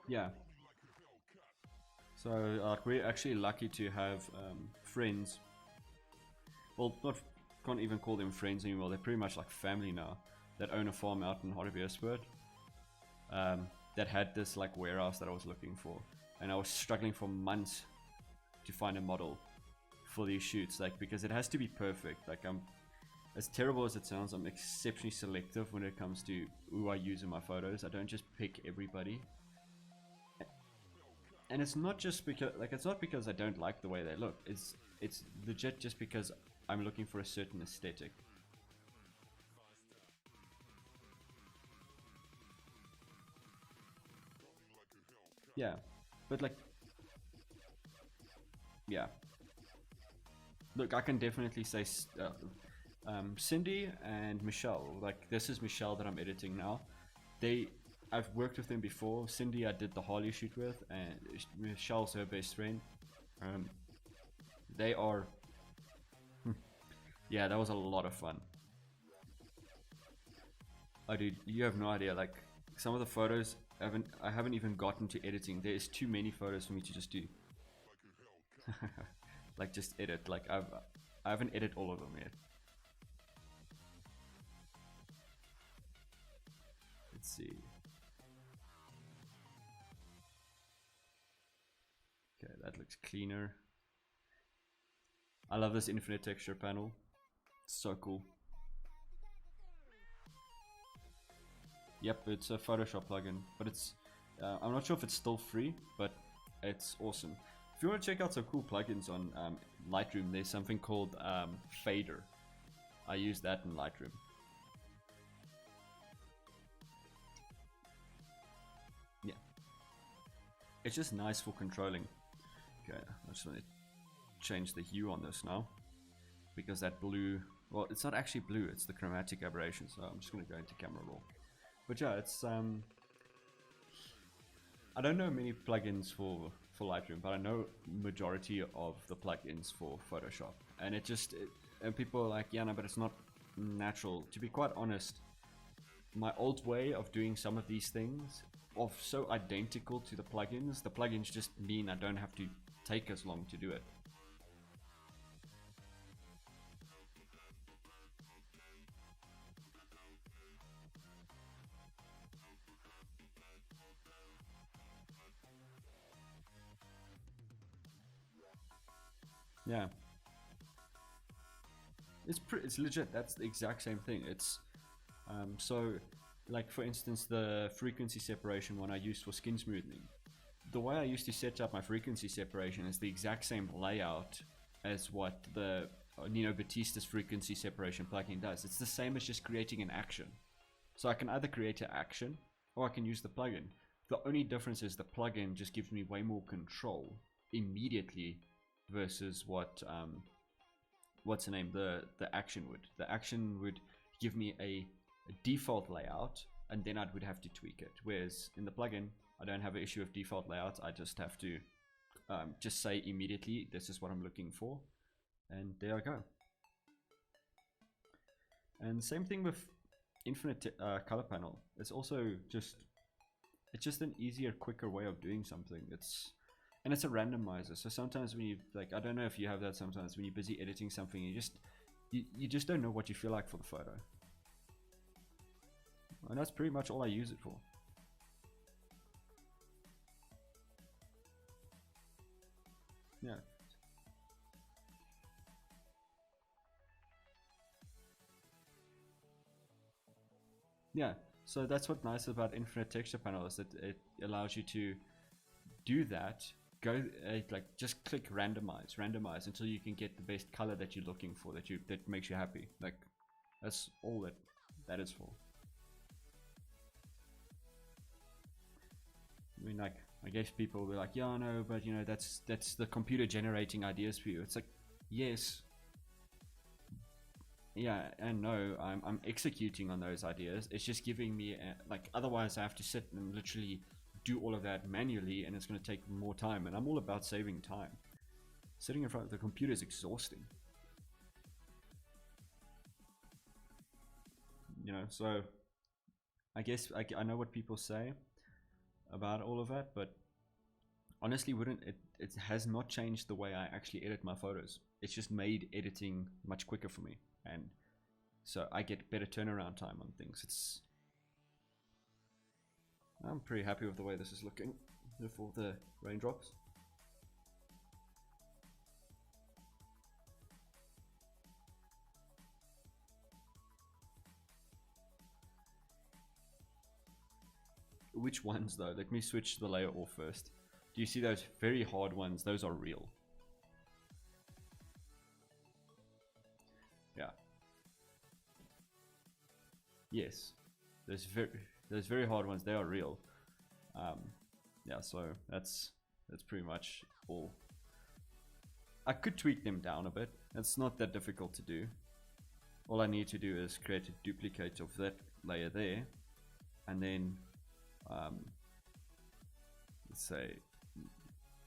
Yeah. So we're actually lucky to have friends. Well, not can't even call them friends anymore. They're pretty much like family now. That own a farm out in Hartbeespoort. That had this like warehouse that I was looking for, and I was struggling for months to find a model for these shoots. Like because it has to be perfect. Like I'm as terrible as it sounds, I'm exceptionally selective when it comes to who I use in my photos. I don't just pick everybody. And it's not just because it's not because I don't like the way they look. It's legit just because I'm looking for a certain aesthetic. Yeah, but like yeah, look, I can definitely say Cindy and Michelle. Like this is Michelle that I'm editing now. They I've worked with them before. Cindy I did the Harley shoot with, and Michelle's her best friend. Um, they are yeah, that was a lot of fun. Oh, dude, you have no idea. Like some of the photos, I haven't even gotten to editing. There's too many photos for me to just do. Like just edit. I haven't edited all of them yet. Let's see. Okay, that looks cleaner. I love this infinite texture panel. It's so cool. Yep, it's a Photoshop plugin, but it's I'm not sure if it's still free, but it's awesome. If you want to check out some cool plugins on Lightroom, there's something called Fader. I use that in Lightroom. Yeah, it's just nice for controlling. Okay, I just want to change the hue on this now, because that blue, well, it's not actually blue, it's the chromatic aberration, so I'm just going to go into camera raw. But yeah, it's I don't know many plugins for Lightroom, but I know majority of the plugins for Photoshop, and and people are like, yeah, no, but it's not natural. To be quite honest, my old way of doing some of these things are so identical to the plugins just mean I don't have to take as long to do it. Yeah, it's legit. That's the exact same thing. It's so, like for instance, the frequency separation one I used for skin smoothing. The way I used to set up my frequency separation is the exact same layout as what the Nino Batista's frequency separation plugin does. It's the same as just creating an action. So I can either create an action or I can use the plugin. The only difference is the plugin just gives me way more control immediately versus what's the name, the action would. The action would give me a default layout, and then I would have to tweak it. Whereas in the plugin, I don't have an issue of default layouts. I just have to just say immediately, this is what I'm looking for, and there I go. And same thing with infinite color panel. It's also just an easier, quicker way of doing something. And it's a randomizer, so sometimes when you, like, I don't know if you have that sometimes when you're busy editing something, you just don't know what you feel like for the photo. And that's pretty much all I use it for. Yeah. Yeah, so that's what's nice about infinite texture panel, is that it allows you to do that. Go like just click randomize until you can get the best color that you're looking for, that makes you happy. Like, that's all that is for. I mean, like, I guess people will be like, yeah, no, but you know, that's the computer generating ideas for you. It's like, yes, yeah, and no, I'm executing on those ideas. It's just giving me like, otherwise I have to sit and literally do all of that manually, and it's going to take more time, and I'm all about saving time. Sitting in front of the computer is exhausting, you know. So I guess I know what people say about all of that, but honestly, it has not changed the way I actually edit my photos. It's just made editing much quicker for me, and so I get better turnaround time on things. I'm pretty happy with the way this is looking before the raindrops. Which ones though? Let me switch the layer off first. Do you see those very hard ones? Those are real. Yeah. Yes. Those very hard ones, they are real. Yeah, so that's pretty much all. I could tweak them down a bit. It's not that difficult to do. All I need to do is create a duplicate of that layer there, and then let's say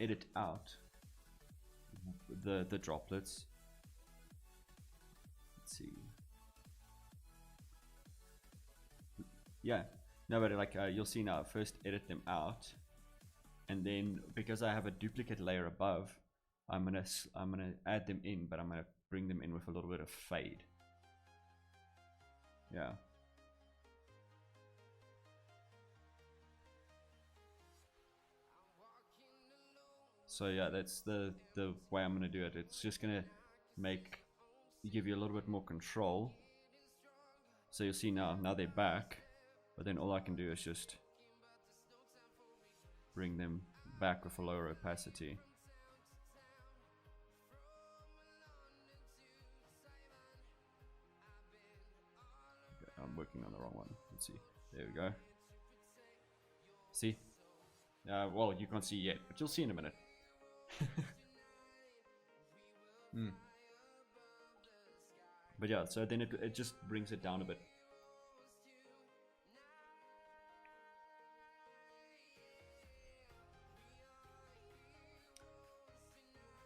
edit out the droplets. Let's see. Yeah, no, but like you'll see now, first edit them out, and then because I have a duplicate layer above, I'm gonna add them in, but I'm gonna bring them in with a little bit of fade. Yeah. So yeah, that's the way I'm gonna do it. It's just gonna give you a little bit more control. So you'll see now they're back, but then all I can do is just bring them back with a lower opacity. Okay, I'm working on the wrong one. Let's see. There we go. See? Well, you can't see yet, but you'll see in a minute. But yeah, so then it just brings it down a bit.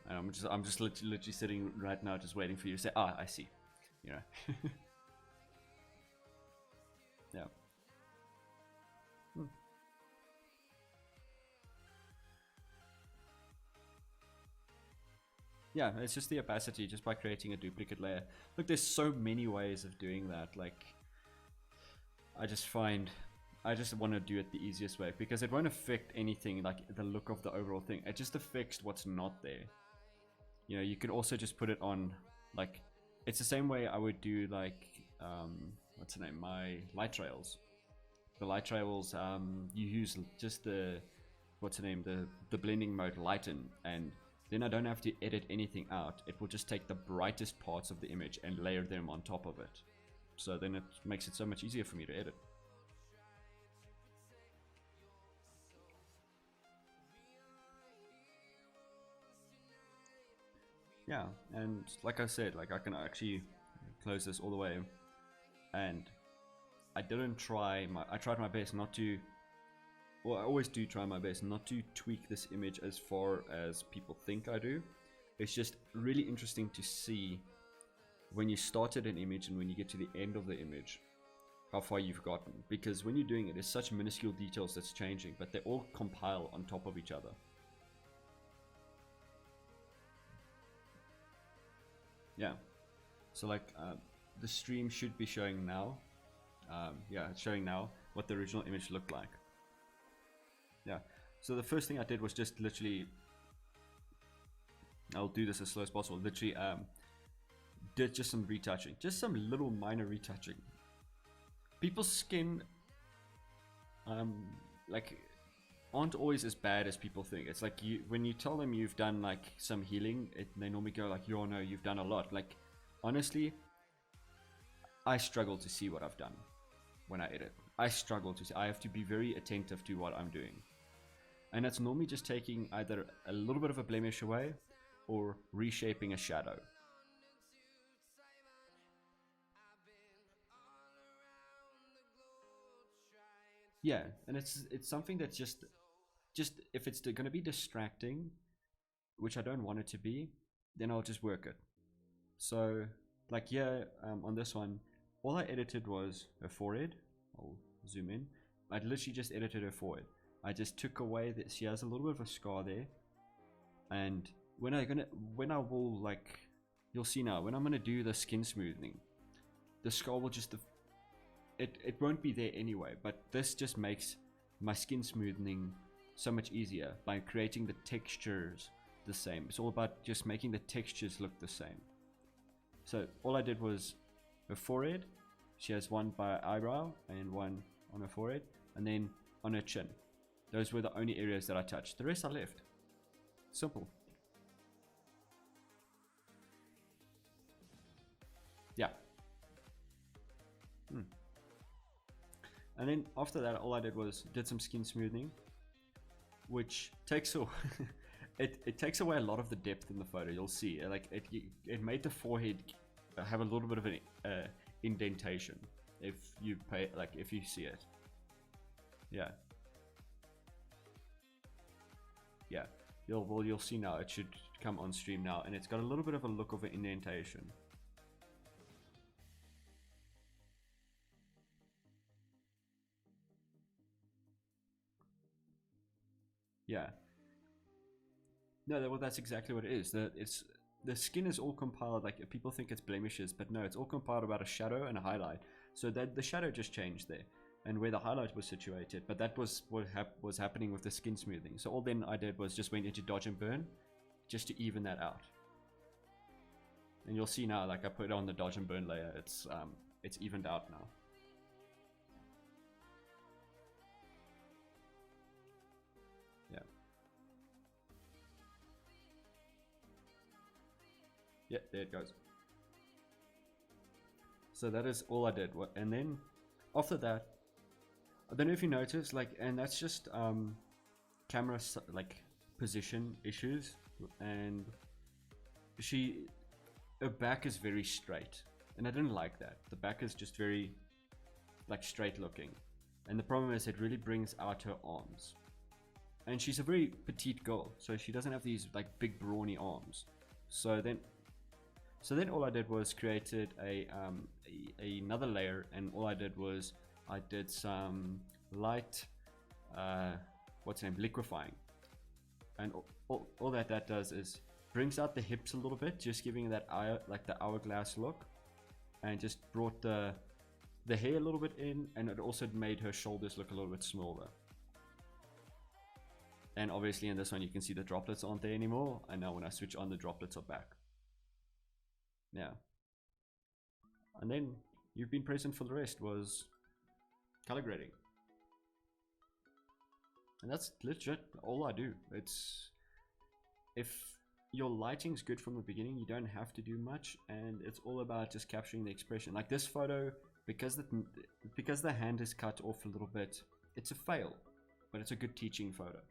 And I'm just literally sitting right now, just waiting for you to say, "Ah, I see," you know. Yeah. Yeah, it's just the opacity, just by creating a duplicate layer. Look, there's so many ways of doing that. Like, I just want to do it the easiest way, because it won't affect anything, like the look of the overall thing. It just affects what's not there. You know, you could also just put it on, like, it's the same way I would do, like, what's the name, my light trails. The light trails, you use just the, what's the name, the blending mode lighten, and then I don't have to edit anything out. It will just take the brightest parts of the image and layer them on top of it. So then it makes it so much easier for me to edit. Yeah, and like I said, like I can actually close this all the way, and I tried my best not to, well, I always do try my best not to tweak this image as far as people think I do. It's just really interesting to see when you started an image and when you get to the end of the image, how far you've gotten. Because when you're doing it, it's such minuscule details that's changing, but they all compile on top of each other. Yeah, so like the stream should be showing now. Yeah, it's showing now what the original image looked like. Yeah, so the first thing I did was just literally, I'll do this as slow as possible, literally did just some retouching, just some little minor retouching. People's skin like aren't always as bad as people think. It's like when you tell them you've done like some healing, they normally go like, "Yo, no, you've done a lot." Like, honestly, I struggle to see what I've done when I edit. I struggle to see. I have to be very attentive to what I'm doing. And that's normally just taking either a little bit of a blemish away or reshaping a shadow. Yeah, and it's something that's just if it's going to be distracting, which I don't want it to be, then I'll just work it. So like here on this one, all I edited was her forehead. I'll zoom in. I literally just edited her forehead. I just took away that she has a little bit of a scar there, and when I will, like, you'll see now when I'm gonna do the skin smoothing, the scar will just it won't be there anyway. But this just makes my skin smoothing so much easier by creating the textures the same. It's all about just making the textures look the same. So all I did was her forehead. She has one by eyebrow and one on her forehead, and then on her chin. Those were the only areas that I touched. The rest I left. Simple. Yeah. And then after that, all I did was did some skin smoothing, which takes it takes away a lot of the depth in the photo. You'll see, like it made the forehead have a little bit of an indentation. If you if you see it, yeah. Yeah, you'll see now. It should come on stream now, and it's got a little bit of a look of an indentation. Yeah. No, well, that's exactly what it is. The skin is all compiled. Like, people think it's blemishes, but no, it's all compiled about a shadow and a highlight. So that the shadow just changed there. and where the highlight was situated, but that was what was happening with the skin smoothing. So all then I did was just went into dodge and burn just to even that out. And you'll see now, like I put on the dodge and burn layer, it's evened out now. Yeah. Yeah, there it goes. So that is all I did. And then after that, I don't know if you noticed, like, and that's just camera like position issues, and her back is very straight, and I didn't like that. The back is just very like straight looking, and the problem is it really brings out her arms, and she's a very petite girl, so she doesn't have these like big brawny arms. So then all I did was created another layer, and all I did was I did some light, liquefying, and all that does is brings out the hips a little bit, just giving that like the hourglass look, and just brought the hair a little bit in, and it also made her shoulders look a little bit smaller. And obviously in this one you can see the droplets aren't there anymore, and now when I switch on, the droplets are back. Yeah. And then you've been present for the rest was calibrating. And that's legit all I do. It's, if your lighting's good from the beginning, you don't have to do much, and it's all about just capturing the expression. Like this photo, because the hand is cut off a little bit, it's a fail, but it's a good teaching photo.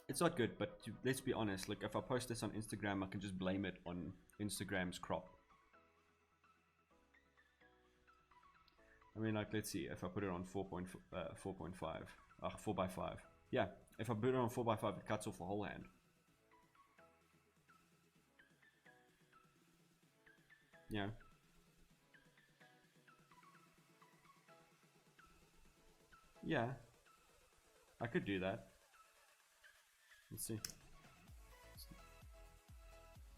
It's not good, but let's be honest, like if I post this on Instagram, I can just blame it on Instagram's crop. I mean, like, let's see, if I put it on 4x5, yeah, if I put it on 4x5, it cuts off a whole hand. Yeah. Yeah, I could do that. Let's see.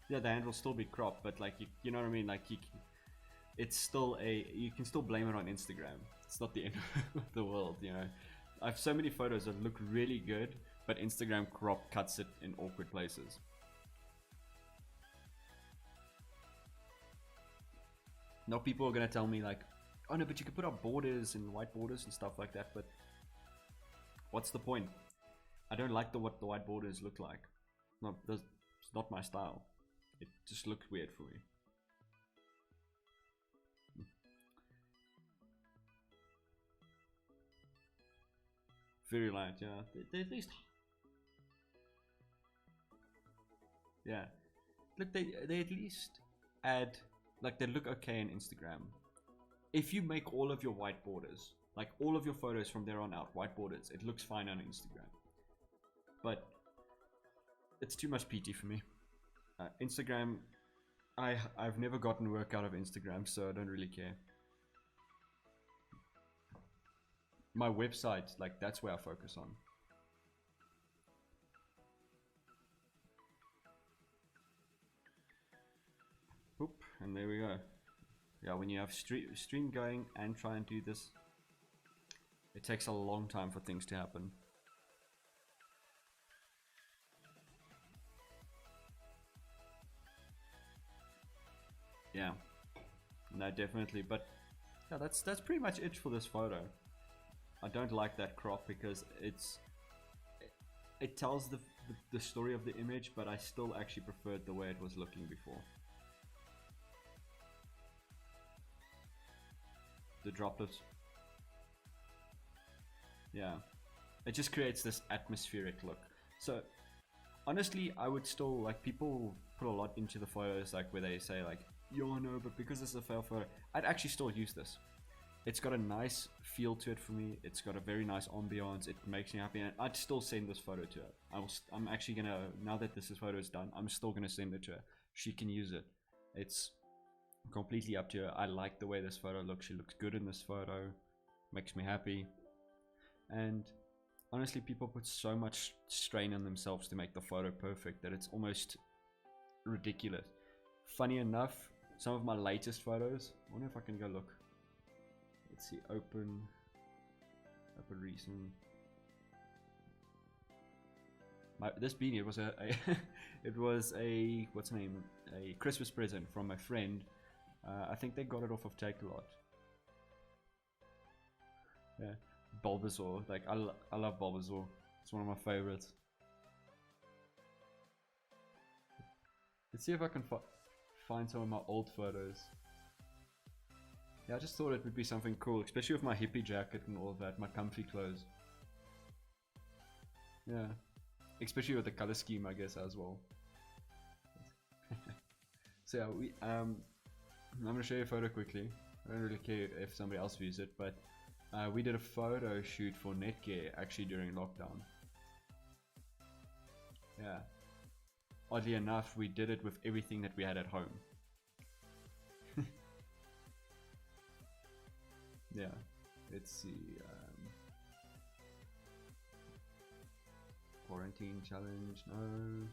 Yeah, the hand will still be cropped, but like you know what I mean. Like it's still you can still blame it on Instagram. It's not the end of the world, you know. I have so many photos that look really good, but Instagram crop cuts it in awkward places. Now people are gonna tell me like, oh no, but you could put up borders and white borders and stuff like that. But what's the point? I don't like what the white borders look like. No, it's not my style. It just looks weird for me. Very light, yeah. They at least, yeah. Look, they at least add, like, they look okay on Instagram. If you make all of your white borders, like all of your photos from there on out, white borders, it looks fine on Instagram. But it's too much PT for me. Instagram, I've never gotten work out of Instagram, so I don't really care. My website, like, that's where I focus on. Oop, and there we go. Yeah, when you have stream going and try and do this, it takes a long time for things to happen. Yeah, no, definitely. But yeah, that's pretty much it for this photo. I don't like that crop because it tells the story of the image, but I still actually preferred the way it was looking before. The droplets. Yeah, it just creates this atmospheric look. So honestly, I would still, like, people put a lot into the photos, like where they say like, yo, no, but because this is a fail photo, I'd actually still use this. It's got a nice feel to it for me. It's got a very nice ambiance. It makes me happy, and I'd still send this photo to her. I'm actually gonna, now that this photo is done, I'm still gonna send it to her. She can use it. It's completely up to her. I like the way this photo looks. She looks good in this photo. Makes me happy. And honestly, people put so much strain on themselves to make the photo perfect that it's almost ridiculous. Funny enough, some of my latest photos, I wonder if I can go look. Let's see, open recent. This beanie, it was it was a, what's the name, a Christmas present from my friend. I think they got it off of Take-A-Lot. Yeah, Bulbasaur, like I love Bulbasaur. It's one of my favorites. Let's see if I can find some of my old photos. Yeah, I just thought it would be something cool, especially with my hippie jacket and all of that, my comfy clothes. Yeah. Especially with the color scheme, I guess, as well. So yeah, I'm gonna show you a photo quickly. I don't really care if somebody else views it, but we did a photo shoot for Netgear actually during lockdown. Yeah. Oddly enough, we did it with everything that we had at home. Yeah. Let's see. Quarantine challenge, no.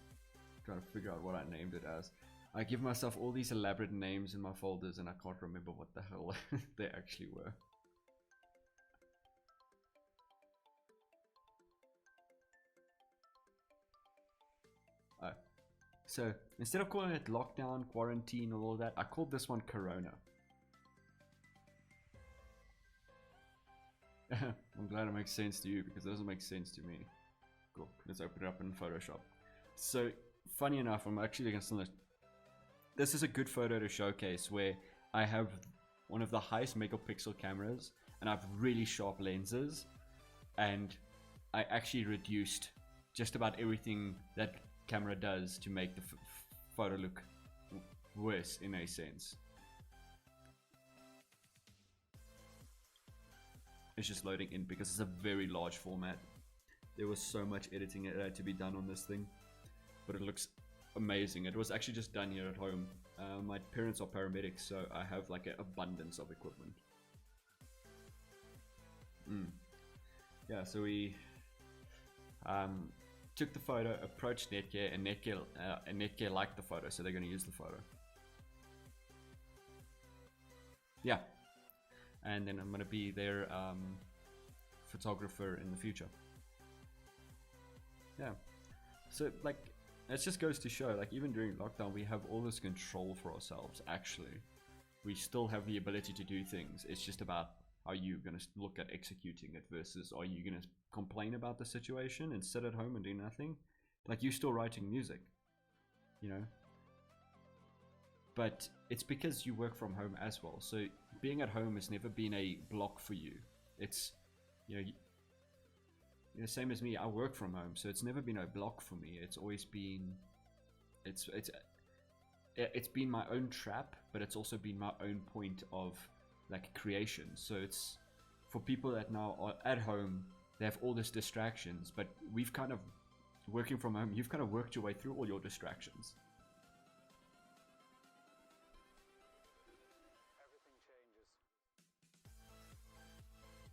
Trying to figure out what I named it as. I give myself all these elaborate names in my folders and I can't remember what the hell they actually were. Oh. So instead of calling it lockdown, quarantine, or all that, I called this one Corona. I'm glad it makes sense to you because it doesn't make sense to me. Cool, let's open it up in Photoshop. So, funny enough, I'm actually going to... This is a good photo to showcase where I have one of the highest megapixel cameras and I have really sharp lenses, and I actually reduced just about everything that camera does to make the photo look worse in a sense. It's just loading in because it's a very large format. There was so much editing that had to be done on this thing, but it looks amazing. It was actually just done here at home. My parents are paramedics, so I have like an abundance of equipment. Yeah, so we took the photo, approached Netgear, and Netgear liked the photo, so they're going to use the photo. Yeah, and then I'm going to be their photographer in the future. Yeah, so like it just goes to show, like even during lockdown we have all this control for ourselves. Actually, we still have the ability to do things. It's just about how you're going to look at executing it versus are you going to complain about the situation and sit at home and do nothing. Like you're still writing music, you know, but it's because you work from home as well. So being at home has never been a block for you. It's, you know, same as me, I work from home, so it's never been a block for me. It's always been, it's been my own trap, but it's also been my own point of like creation. So it's for people that now are at home, they have all these distractions, but we've kind of working from home, you've kind of worked your way through all your distractions. Everything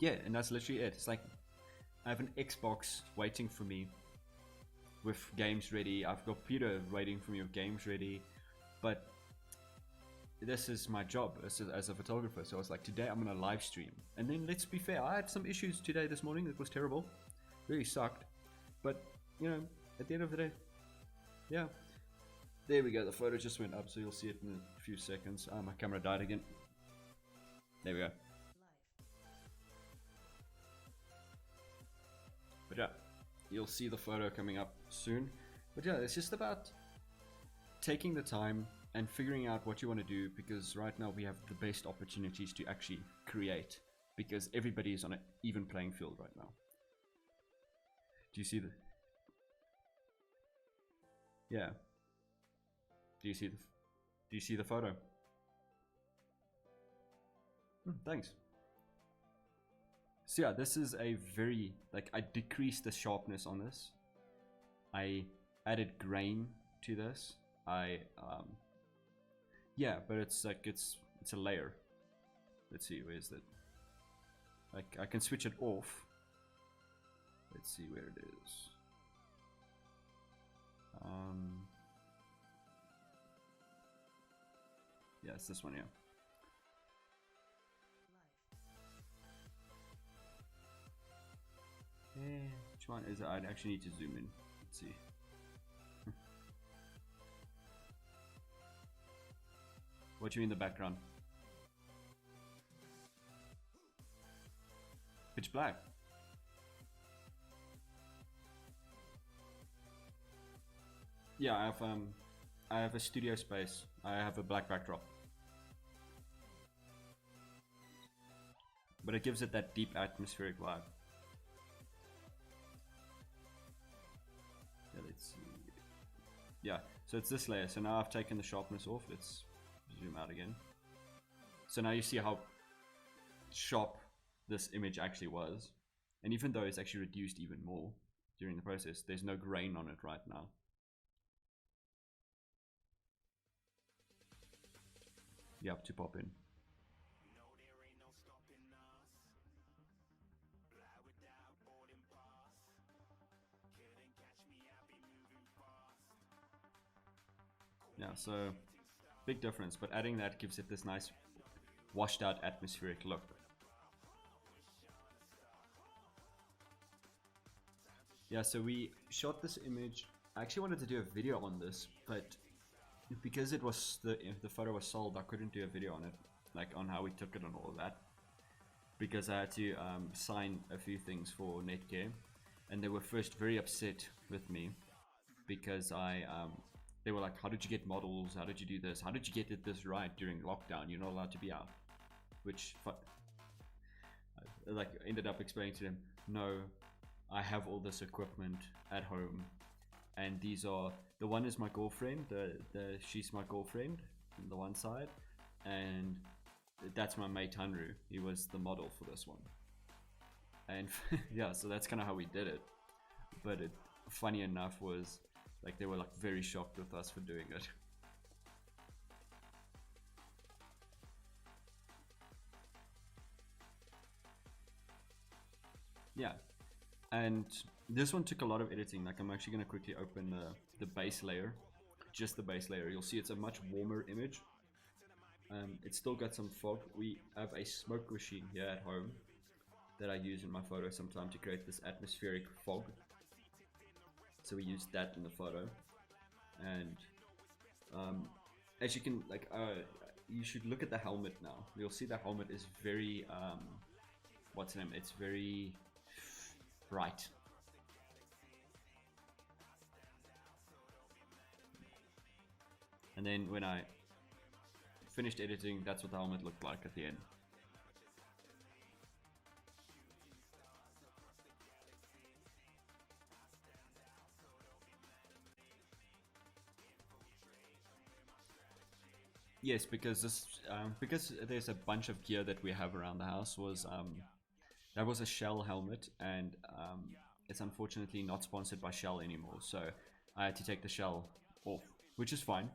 changes. Yeah, and that's literally it. It's like I have an Xbox waiting for me with games ready. I've got Peter waiting for me with games ready. But this is my job as a photographer. So I was like, today I'm going to live stream. And then let's be fair, I had some issues today this morning. It was terrible. Really sucked. But, you know, at the end of the day, yeah. There we go. The photo just went up, so you'll see it in a few seconds. My camera died again. There we go. But yeah, you'll see the photo coming up soon. But yeah, it's just about taking the time and figuring out what you want to do, because right now we have the best opportunities to actually create, because everybody is on an even playing field right now. Do you see the... Yeah. Do you see the photo? Thanks. So yeah, this is a very, like, I decreased the sharpness on this. I added grain to this. Yeah, but it's like, it's a layer. Let's see, where is it? Like, I can switch it off. Let's see where it is. Yeah, it's this one here. Which one is it? I'd actually need to zoom in. Let's see. What do you mean the background? Pitch black. Yeah, I have a studio space. I have a black backdrop. But it gives it that deep atmospheric vibe. Yeah, let's see. Yeah, so it's this layer. So now I've taken the sharpness off. Let's zoom out again. So now you see how sharp this image actually was. And even though it's actually reduced even more during the process, there's no grain on it right now. You have to pop in. Yeah, so big difference, but adding that gives it this nice washed out atmospheric look. Yeah, so we shot this image. I actually wanted to do a video on this, but because it was the photo was sold, I couldn't do a video on it, like on how we took it and all of that, because I had to sign a few things for Netgear, and they were first very upset with me because they were like, how did you get models? How did you do this? How did you get it this right during lockdown? You're not allowed to be out. Which, like, ended up explaining to them, no, I have all this equipment at home, and these are, the one is my girlfriend, she's my girlfriend on the one side, and that's my mate Hanru. He was the model for this one. And yeah, so that's kind of how we did it. But it, funny enough, was like they were like very shocked with us for doing it. Yeah, and this one took a lot of editing. Like, I'm actually going to quickly open the base layer, just the base layer. You'll see it's a much warmer image. It's still got some fog. We have a smoke machine here at home that I use in my photo sometimes to create this atmospheric fog. So we used that in the photo, and as you can, like, you should look at the helmet now. You'll see the helmet is very what's the name? It's very bright. And then when I finished editing, that's what the helmet looked like at the end. Yes, because this because there's a bunch of gear that we have around the house. Was that was a Shell helmet, and it's unfortunately not sponsored by Shell anymore, so I had to take the Shell off, which is fine.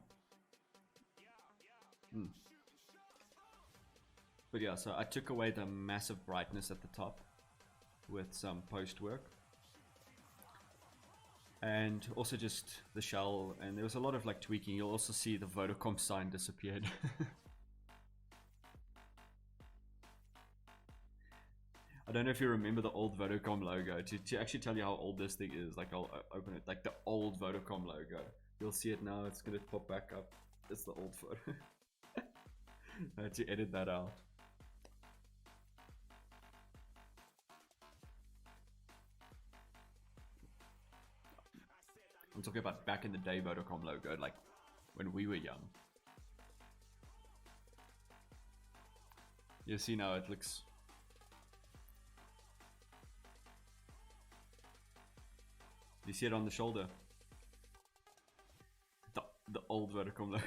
But yeah, so I took away the massive brightness at the top with some post work, and also just the Shell, and there was a lot of like tweaking. You'll also see the Vodacom sign disappeared. I don't know if you remember the old Vodacom logo. To actually tell you how old this thing is, like, I'll open it, like the old Vodacom logo. You'll see it now, it's gonna pop back up. It's the old photo. I had to edit that out. I'm talking about back in the day Vodacom logo, like when we were young. You see now it looks... You see it on the shoulder? The old Vodacom logo.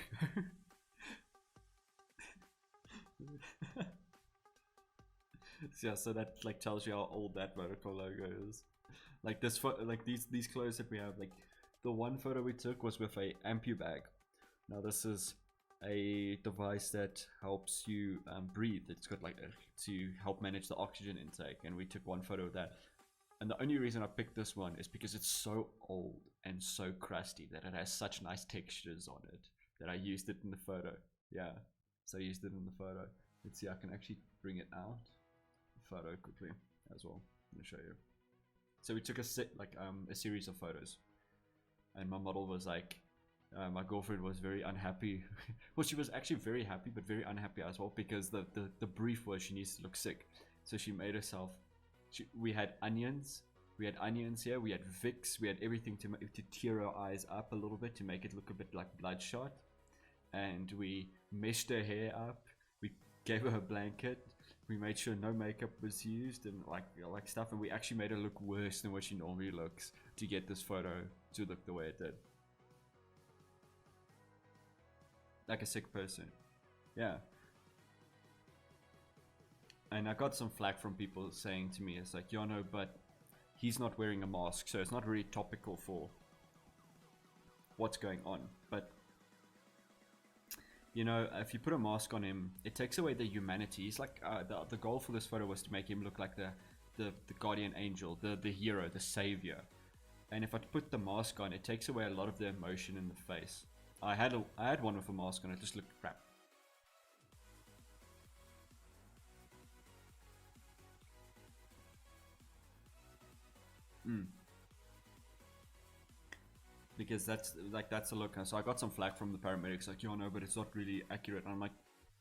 Yeah, so that like tells you how old that Vodacom logo is. Like this, like these clothes that we have, like the one photo we took was with a ampu bag. Now this is a device that helps you breathe. It's got like to help manage the oxygen intake, and we took one photo of that. And the only reason I picked this one is because it's so old and so crusty that it has such nice textures on it that I used it in the photo. Yeah. So I used it in the photo. Let's see, I can actually bring it out. The photo quickly as well. Let me show you. So we took a series of photos, and my model was like, my girlfriend was very unhappy. Well, she was actually very happy, but very unhappy as well, because the brief was she needs to look sick. So she made herself. We had onions. We had onions here. We had Vicks. We had everything to tear her eyes up a little bit to make it look a bit like bloodshot. And we meshed her hair up. We gave her a blanket. We made sure no makeup was used and like stuff. And we actually made her look worse than what she normally looks to get this photo to look the way it did. Like a sick person. Yeah. And I got some flack from people saying to me, it's like, Yano, but he's not wearing a mask, so it's not really topical for what's going on. But, you know, if you put a mask on him, it takes away the humanity. He's like, the goal for this photo was to make him look like the guardian angel, the hero, the savior. And if I put the mask on, it takes away a lot of the emotion in the face. I had one with a mask on, it just looked crap. Because that's the look. So I got some flack from the paramedics, like, yo, no, but it's not really accurate. And I'm like,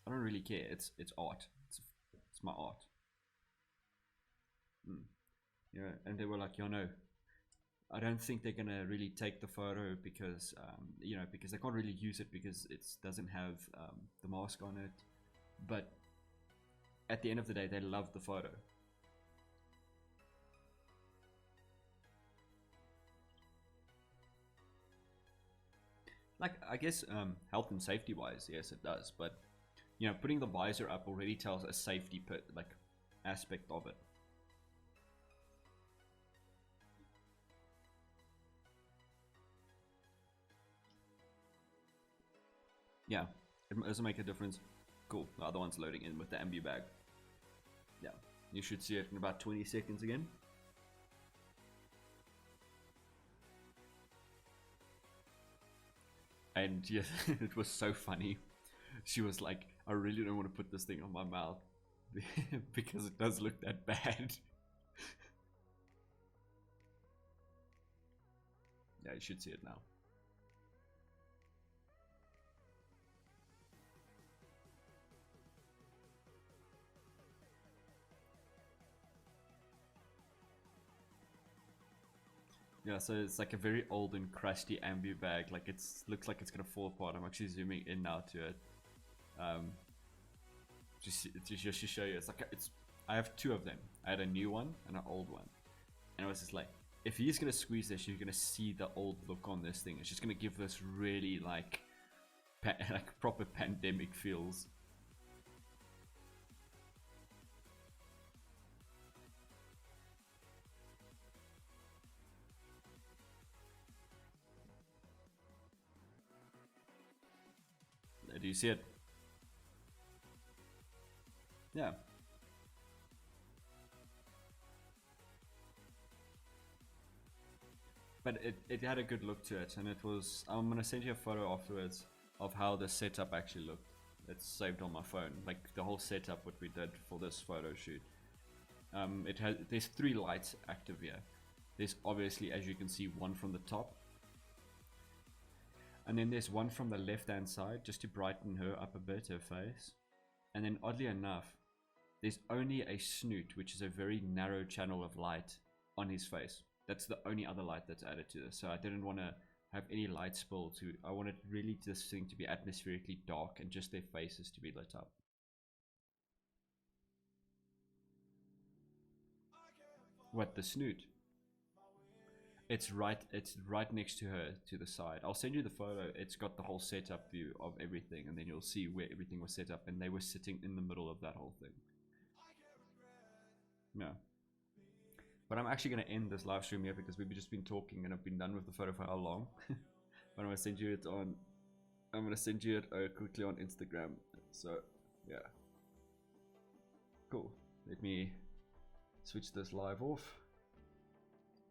I don't really care. It's art. It's my art. Yeah, and they were like, yo, no, I don't think they're gonna really take the photo because you know, because they can't really use it because it doesn't have the mask on it. But at the end of the day, they love the photo. Like, I guess health and safety wise, yes, it does. But you know, putting the visor up already tells a safety aspect of it. Yeah, it doesn't make a difference. Cool, the other one's loading in with the ambu bag. Yeah, you should see it in about 20 seconds again. And yes, it was so funny. She was like, I really don't want to put this thing on my mouth because it does look that bad. Yeah, you should see it now. Yeah, so it's like a very old and crusty ambu bag. Like it looks like it's gonna fall apart. I'm actually zooming in now to it. Just to show you, I have two of them. I had a new one and an old one, and I was just like, if he's gonna squeeze this, you're gonna see the old look on this thing. It's just gonna give this really like proper pandemic feels. Do you see it? Yeah. But it had a good look to it, and it was, I'm gonna send you a photo afterwards of how the setup actually looked. It's saved on my phone, like the whole setup what we did for this photo shoot. There's 3 lights active here. There's obviously, as you can see, one from the top, and then there's one from the left hand side just to brighten her up a bit, her face. And then oddly enough, there's only a snoot, which is a very narrow channel of light on his face. That's the only other light that's added to this. So I didn't want to have any light spill I wanted really this thing to be atmospherically dark and just their faces to be lit up. What, the snoot? It's right next to her, to the side. I'll send you the photo. It's got the whole setup view of everything, and then you'll see where everything was set up, and they were sitting in the middle of that whole thing. Yeah. But I'm actually going to end this live stream here because we've just been talking and I've been done with the photo for how long. But I'm going to send you it quickly on Instagram. So, yeah. Cool. Let me switch this live off.